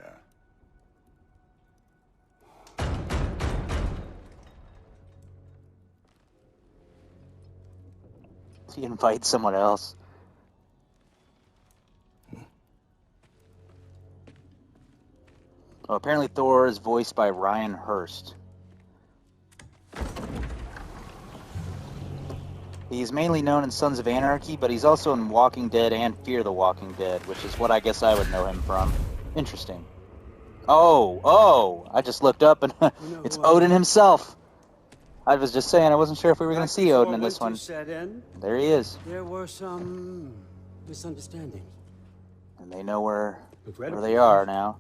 He invites someone else. Oh, apparently Thor is voiced by Ryan Hurst. He's mainly known in Sons of Anarchy, but he's also in Walking Dead and Fear the Walking Dead, which is what I guess I would know him from. Interesting. Oh, I just looked up and it's Odin himself. I was just saying I wasn't sure if we were going to see Odin in this one. There he is. There were some misunderstandings. And they know where they are now.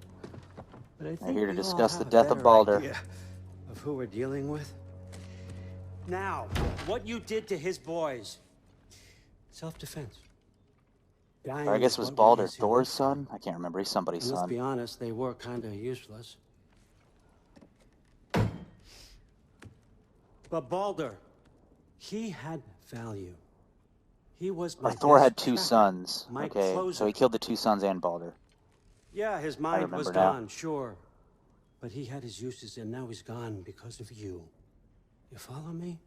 But I think They're here to we all discuss the have a death of better Balder. idea of who we're dealing with. Now, what you did to his boys. Self-defense. Or I guess it was Balder Thor's son? I can't remember. He's somebody's Let's son. be honest, they were kind of useless. But Balder, he had value. He was my Thor best had two tracker, sons. my Okay, closer. so he killed the two sons and Balder. Yeah, his mind was remember now. gone, sure. But he had his uses, and now he's gone because of you. You follow me?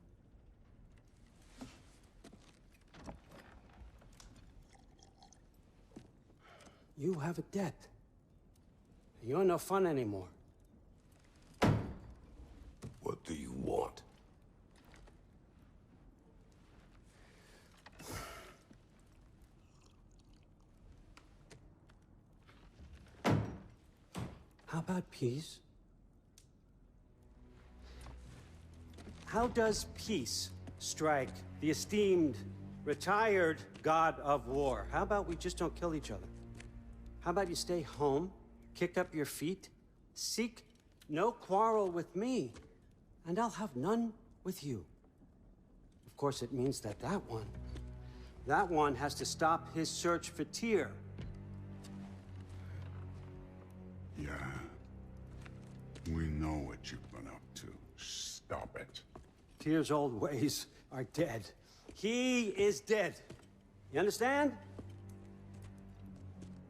You have a debt. You're no fun anymore. What do you want? How about peace? How does peace strike the esteemed, retired god of war? How about we just don't kill each other? How about you stay home, kick up your feet, seek no quarrel with me, and I'll have none with you. Of course, it means that that one has to stop his search for Tyr. Yeah. We know what you've been up to. Stop it. Tyr's old ways are dead. He is dead. You understand?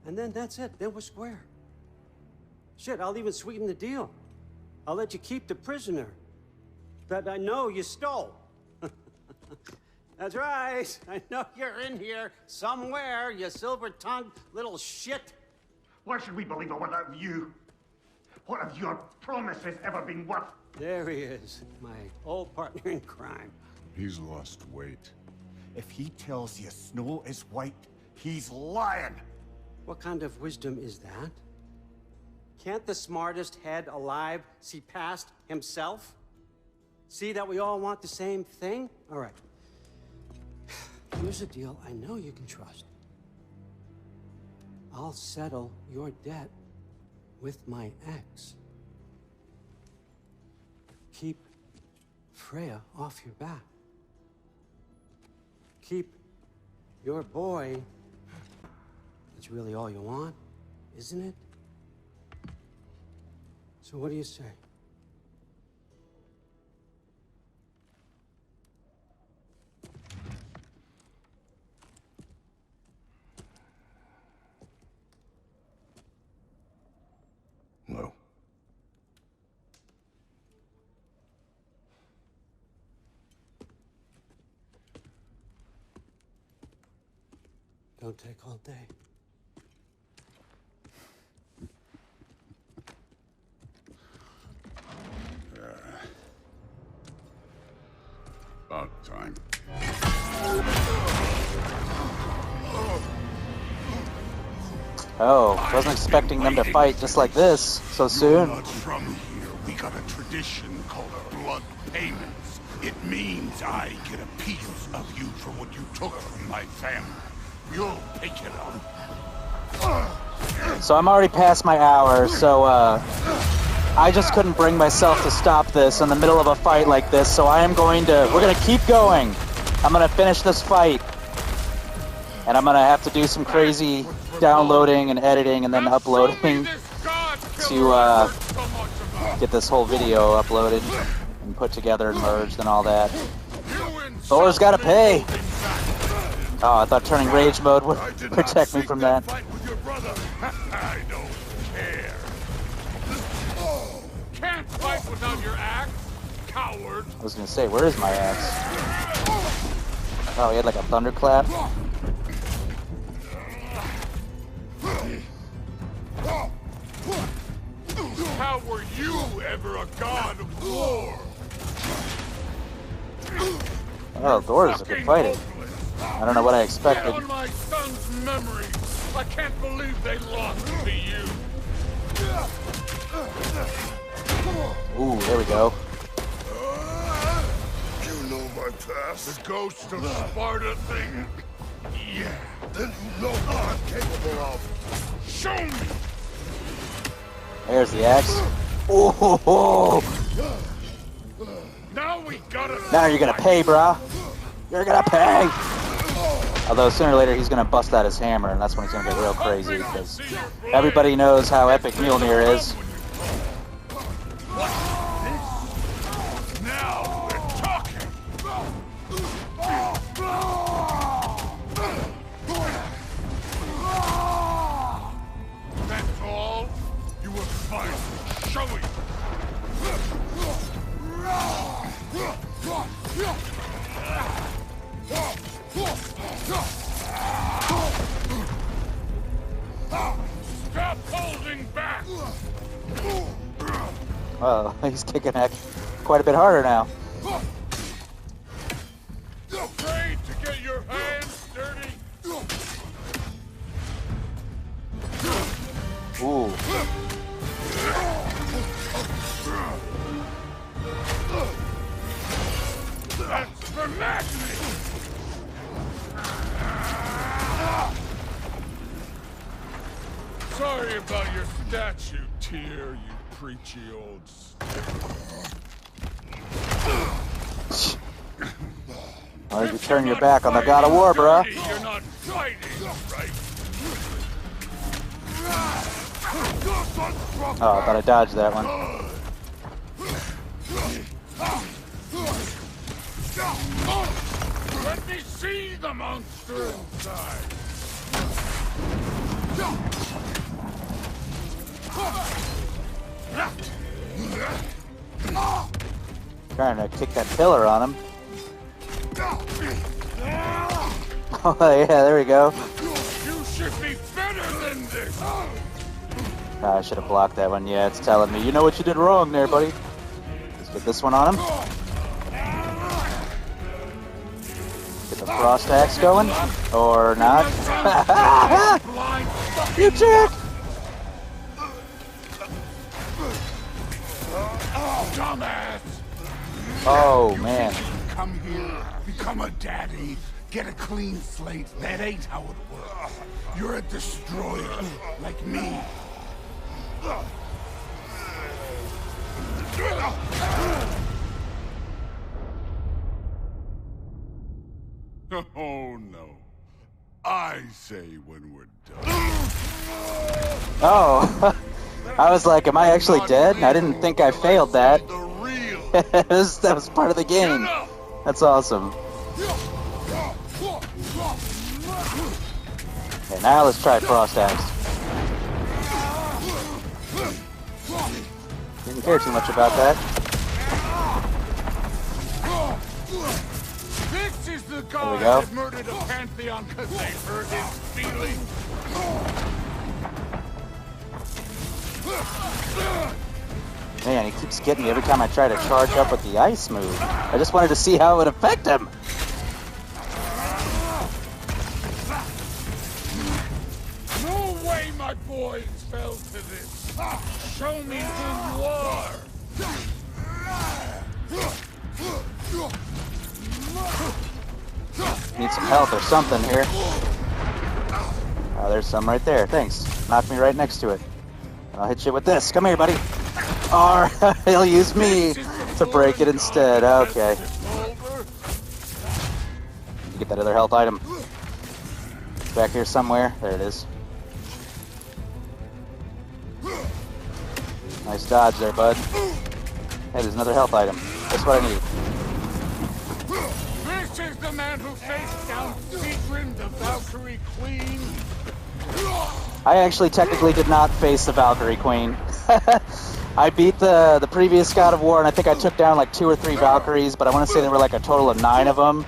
And then that's it. Then we're square. Shit, I'll even sweeten the deal. I'll let you keep the prisoner that I know you stole. That's right. I know you're in here somewhere, you silver-tongued little shit. Why should we believe a word out of you? What have your promises ever been worth? There he is, my old partner in crime. He's lost weight. If he tells you snow is white, he's lying. What kind of wisdom is that? Can't the smartest head alive see past himself? See that we all want the same thing? All right. Here's a deal I know you can trust. I'll settle your debt with my ex. Keep Freya off your back. Keep your boy. That's really all you want, isn't it? So what do you say? No. Don't take all day. About time. Oh, wasn't expecting them to fight just like this so You're soon. not from here. We got a tradition called blood payments. It means I get a piece of you for what you took from my family. You'll pick it up. So I'm already past my hour, so I just couldn't bring myself to stop this in the middle of a fight like this, so we're gonna keep going. I'm gonna finish this fight. And I'm gonna have to do some crazy downloading and editing and then uploading to get this whole video uploaded and put together and merged and all that. Thor's gotta pay! Oh, I thought turning rage mode would protect me from that. Fight with your brother. I don't care. Can't fight without your axe, coward. I was gonna say, where is my axe? Oh, he had like a thunderclap. How were you ever a god of war? Oh, Thor is a good fighter. I don't know what I expected. Get on my son's memory. I can't believe they lost to you. Ooh, there we go. You know my past. The ghost of Sparta thing. Yeah. Then you know what I'm capable of. Show me. There's the axe. Ooh, Now we gotta. now you're gonna pay, brah. You're gonna pay. Although sooner or later he's gonna bust out his hammer, and that's when he's gonna get real crazy because everybody knows how epic Mjolnir is. Now we're talking. That's all? You were fine. Show it. Stop holding back. Oh, he's kicking that quite a bit harder now. Afraid to get your hands dirty? Ooh. That's for madness! Sorry about your statue, Tyr, you preachy old Why did you turn your back on the God of War, bruh? You're not fighting, right? Oh, I thought I dodged that one. Let me see the monster inside. Trying to kick that pillar on him. Oh yeah, there we go. You should be better than this. I should have blocked that one. Yeah, it's telling me. You know what you did wrong there, buddy. Let's get this one on him. Get the frost axe going. Or not. You jerk! Dumbass! Oh, man. Come here, become a daddy, get a clean slate. That ain't how it works. You're a destroyer, like me. Oh no. I say when we're done. Oh. I was like, am I actually dead? I didn't think I failed that. The real. that was part of the game. That's awesome. Okay, now let's try Frost Axe. Didn't care too much about that. This is the There we god go. that murdered a pantheon because they hurt his feelings. Man, he keeps getting me every time I try to charge up with the ice move. I just wanted to see how it would affect him. No way my boys fell to this. Show me who you are. Need some help or something here. Oh, there's some right there. Thanks. Knocked me right next to it. I'll hit you with this. Come here, buddy. Or he'll use me to break it instead. Okay. Get that other health item. Back here somewhere. There it is. Nice dodge there, bud. Hey, there's another health item. That's what I need. This is the man who faced down Sigrun, the Valkyrie Queen. I actually technically did not face the Valkyrie Queen. I beat the previous God of War, and I think I took down like 2 or 3 Valkyries, but I want to say there were like a total of 9 of them.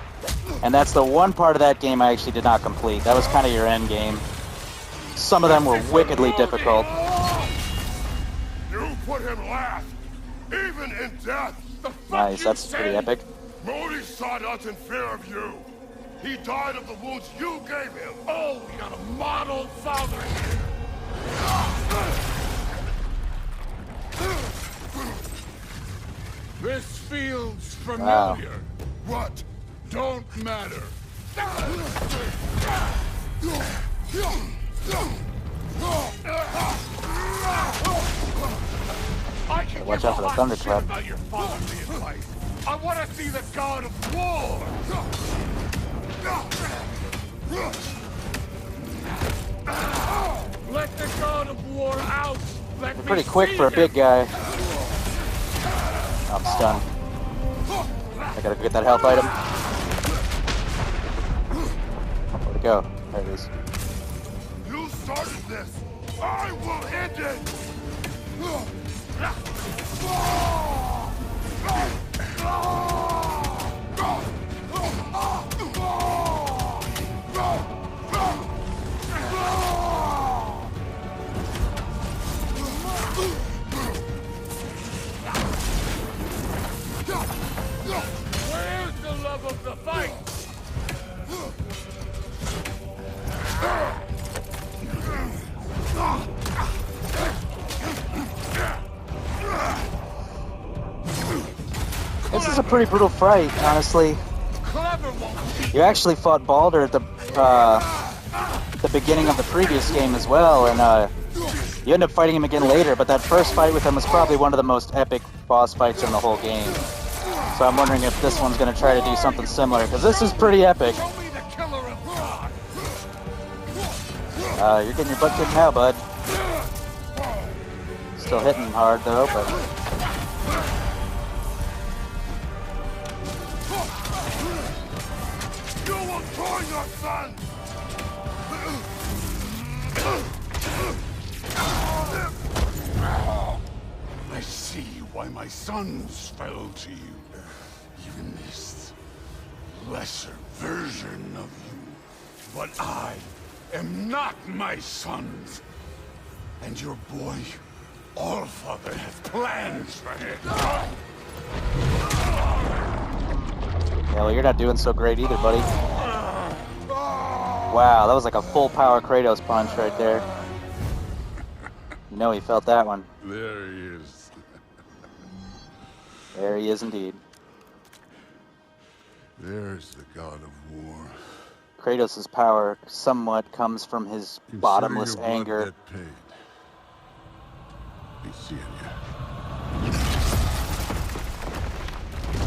And that's the one part of that game I actually did not complete. That was kind of your end game. Some of them were wickedly difficult. You put him last, even in death. Nice, that's pretty epic. Modi sought us in fear of you. He died of the wounds you gave him. Oh, we got a model father here. This feels familiar. What? Don't matter. I can Watch give out for a the hot thunderclap. shit about your fatherly advice. I want to see the god of war. Let the god of war out. Let me Pretty quick see for a him. big guy. I'm stunned. I gotta get that health item. Where'd it go? There it is. You started this. I will end it. Where's the love of the fight? This is a pretty brutal fight, honestly. Clever one. You actually fought Baldur at the beginning of the previous game as well, and you end up fighting him again later, but that first fight with him was probably one of the most epic boss fights in the whole game. So I'm wondering if this one's going to try to do something similar, because this is pretty epic. Show me the killer of God. You're getting your butt kicked now, bud. Still hitting hard, though, but... You will join your son. I see why my sons fell to you. Even this lesser version of you. But I am not my sons. And your boy, Allfather, has plans for him. Yeah, well, you're not doing so great either, buddy. Wow, that was like a full power Kratos punch right there. You know he felt that one. There he is. There he is indeed. There's the god of war. Kratos' power somewhat comes from his bottomless anger. Be seeing you.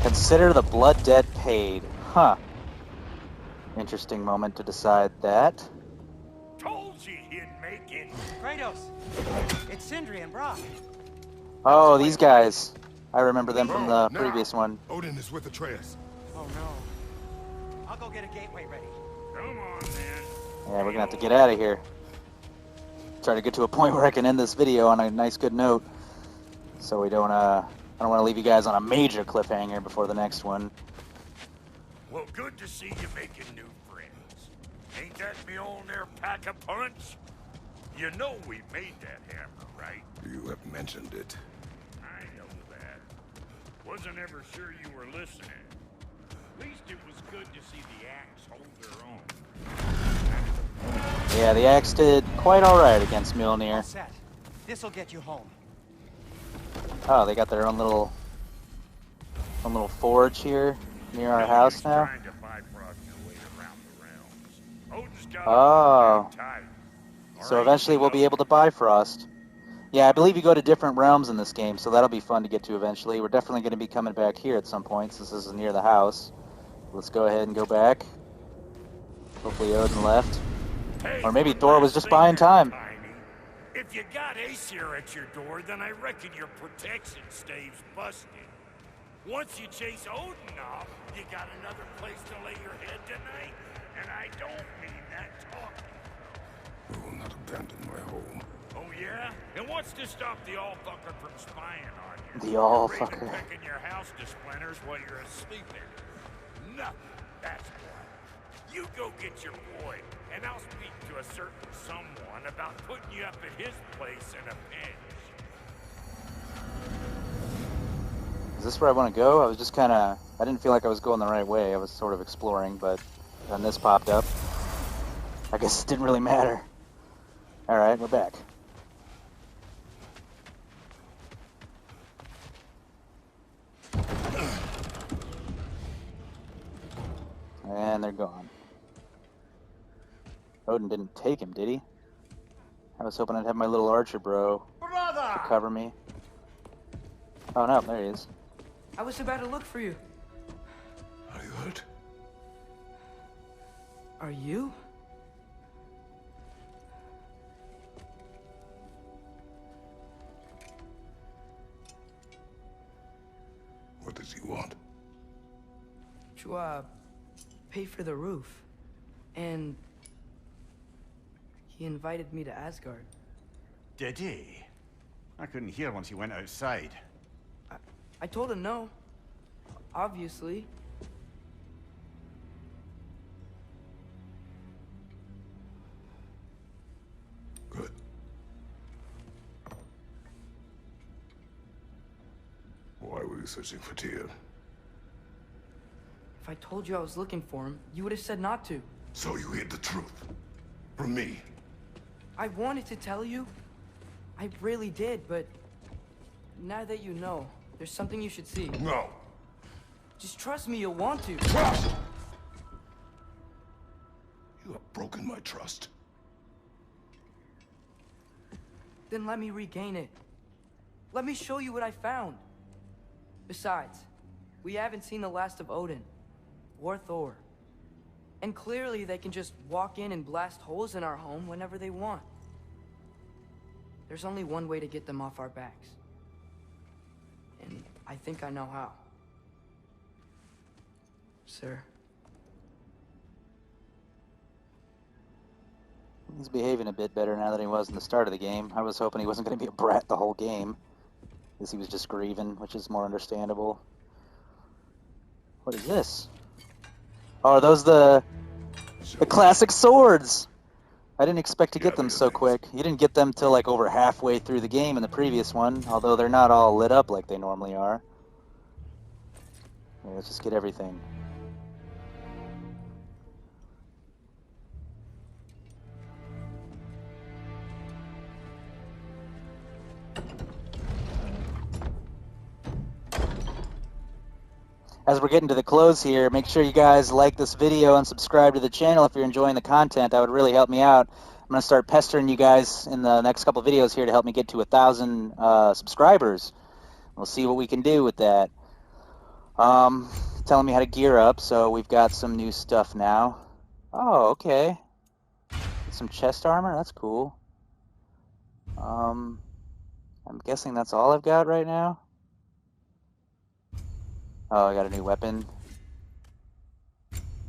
Consider the blood debt paid. Huh. Interesting moment to decide that. Told you he'd make taken. Kratos! It's Sindri and Brock. Oh, these guys. I remember them from the Now. previous one. Odin is with Atreus. Oh no. I'll go get a gateway ready. Come on, then. Yeah, we're gonna have to get out of here. Try to get to a point where I can end this video on a nice, good note. So we don't, I don't want to leave you guys on a major cliffhanger before the next one. Well, good to see you making new friends. Ain't that Mjolnir pack a punch? You know we made that hammer, right? You have mentioned it. I know that. Wasn't ever sure you were listening. At least it was good to see the axe hold their own. Yeah, the axe did quite alright against All Mjolnir. set. This'll get you home. Oh, they got their own little forge here near our house now. Trying to Bifrost your way around the realms. Odin's got Oh. it tight. So eventually we'll be able to Bifrost. Yeah, I believe you go to different realms in this game, so that'll be fun to get to eventually. We're definitely going to be coming back here at some point, since this is near the house. Let's go ahead and go back. Hopefully Odin left. Hey, Or maybe one Thor was last just thing buying there, time. Tiny. If you got Aesir at your door, then I reckon your protection stave's busted. Once you chase Odin off, you got another place to lay your head tonight. And I don't mean that talking. We will not abandon my home. Oh yeah? And what's to stop the all-fucker from spying on you? The all-fucker. Raven pecking your house to splinters while you're asleep in it. Nothing, that's why. You go get your boy, and I'll speak to a certain someone about putting you up at his place in a pinch. Is this where I want to go? I was just kind of... I didn't feel like I was going the right way. I was sort of exploring, but then this popped up. I guess it didn't really matter. Alright, we're back. And they're gone. Odin didn't take him, did he? I was hoping I'd have my little archer bro to cover me. Oh no, there he is. I was about to look for you. Are you hurt? Are you? What does he want? To, pay for the roof. And he invited me to Asgard. Did he? I couldn't hear once he went outside. I told him no. Obviously. Good. Why were you searching for Tyr? If I told you I was looking for him, you would have said not to. So you hid the truth. From me. I wanted to tell you. I really did, but now that you know, there's something you should see. No. Just trust me, you'll want to. Trust! You have broken my trust. Then let me regain it. Let me show you what I found. Besides, we haven't seen the last of Odin. Or Thor. And clearly they can just walk in and blast holes in our home whenever they want. There's only one way to get them off our backs. And I think I know how. Sir. He's behaving a bit better now than he was in the start of the game. I was hoping he wasn't going to be a brat the whole game. Because he was just grieving, which is more understandable. What is this? Oh, are those the classic swords? I didn't expect to get them so quick. You didn't get them till like over halfway through the game in the previous one, although they're not all lit up like they normally are. Yeah, let's just get everything. As we're getting to the close here, make sure you guys like this video and subscribe to the channel if you're enjoying the content. That would really help me out. I'm going to start pestering you guys in the next couple videos here to help me get to 1,000 subscribers. We'll see what we can do with that. Telling me how to gear up, so we've got some new stuff now. Oh, okay. Some chest armor? That's cool. I'm guessing that's all I've got right now. Oh, I got a new weapon.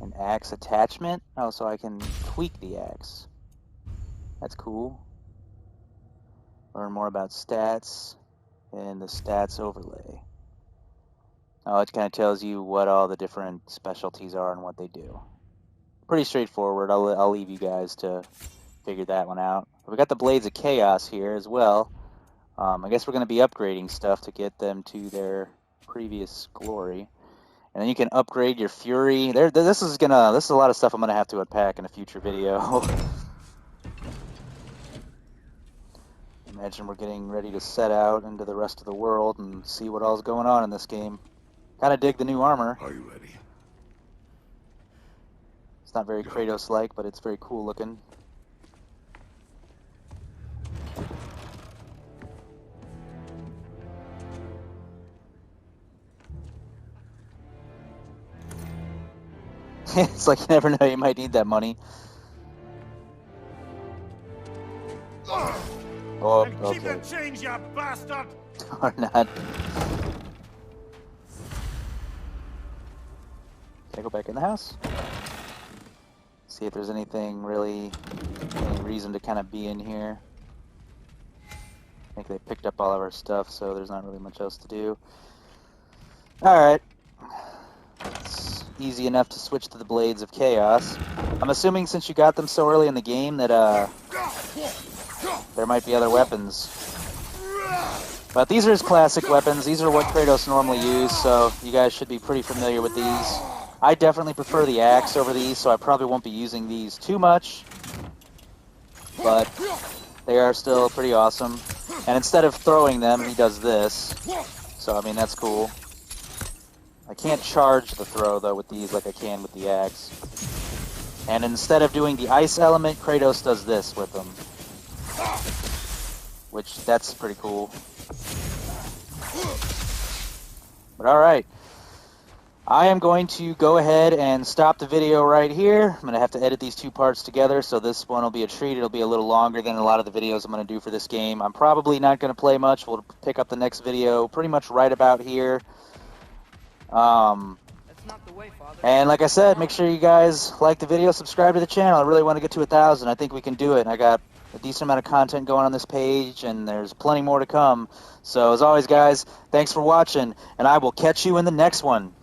An axe attachment. Oh, so I can tweak the axe. That's cool. Learn more about stats and the stats overlay. Oh, it kind of tells you what all the different specialties are and what they do. Pretty straightforward. I'll leave you guys to figure that one out. We got the Blades of Chaos here as well. I guess we're going to be upgrading stuff to get them to their previous glory. And then you can upgrade your Fury. This is a lot of stuff I'm gonna have to unpack in a future video. Imagine we're getting ready to set out into the rest of the world and see what all's going on in this game. Kind of dig the new armor. Are you ready? It's not very Kratos-like, but it's very cool looking. It's like you never know, you might need that money. Oh, and okay. keep the change, you bastard! Or not. Can I go back in the house? See if there's anything really, any reason to kind of be in here. I think they picked up all of our stuff, so there's not really much else to do. Alright. It's easy enough to switch to the Blades of Chaos. I'm assuming since you got them so early in the game that there might be other weapons. But these are his classic weapons. These are what Kratos normally used, so you guys should be pretty familiar with these. I definitely prefer the axe over these, so I probably won't be using these too much. But they are still pretty awesome. And instead of throwing them, he does this. So, I mean, that's cool. I can't charge the throw, though, with these like I can with the axe. And instead of doing the ice element, Kratos does this with them. Which, that's pretty cool. But alright. I am going to go ahead and stop the video right here. I'm going to have to edit these two parts together, so this one will be a treat. It'll be a little longer than a lot of the videos I'm going to do for this game. I'm probably not going to play much. We'll pick up the next video pretty much right about here. That's not the way, Father. And like I said, make sure you guys like the video, subscribe to the channel. I really want to get to 1,000. I think we can do it. I got a decent amount of content going on this page, and there's plenty more to come. So as always, guys, thanks for watching, and I will catch you in the next one.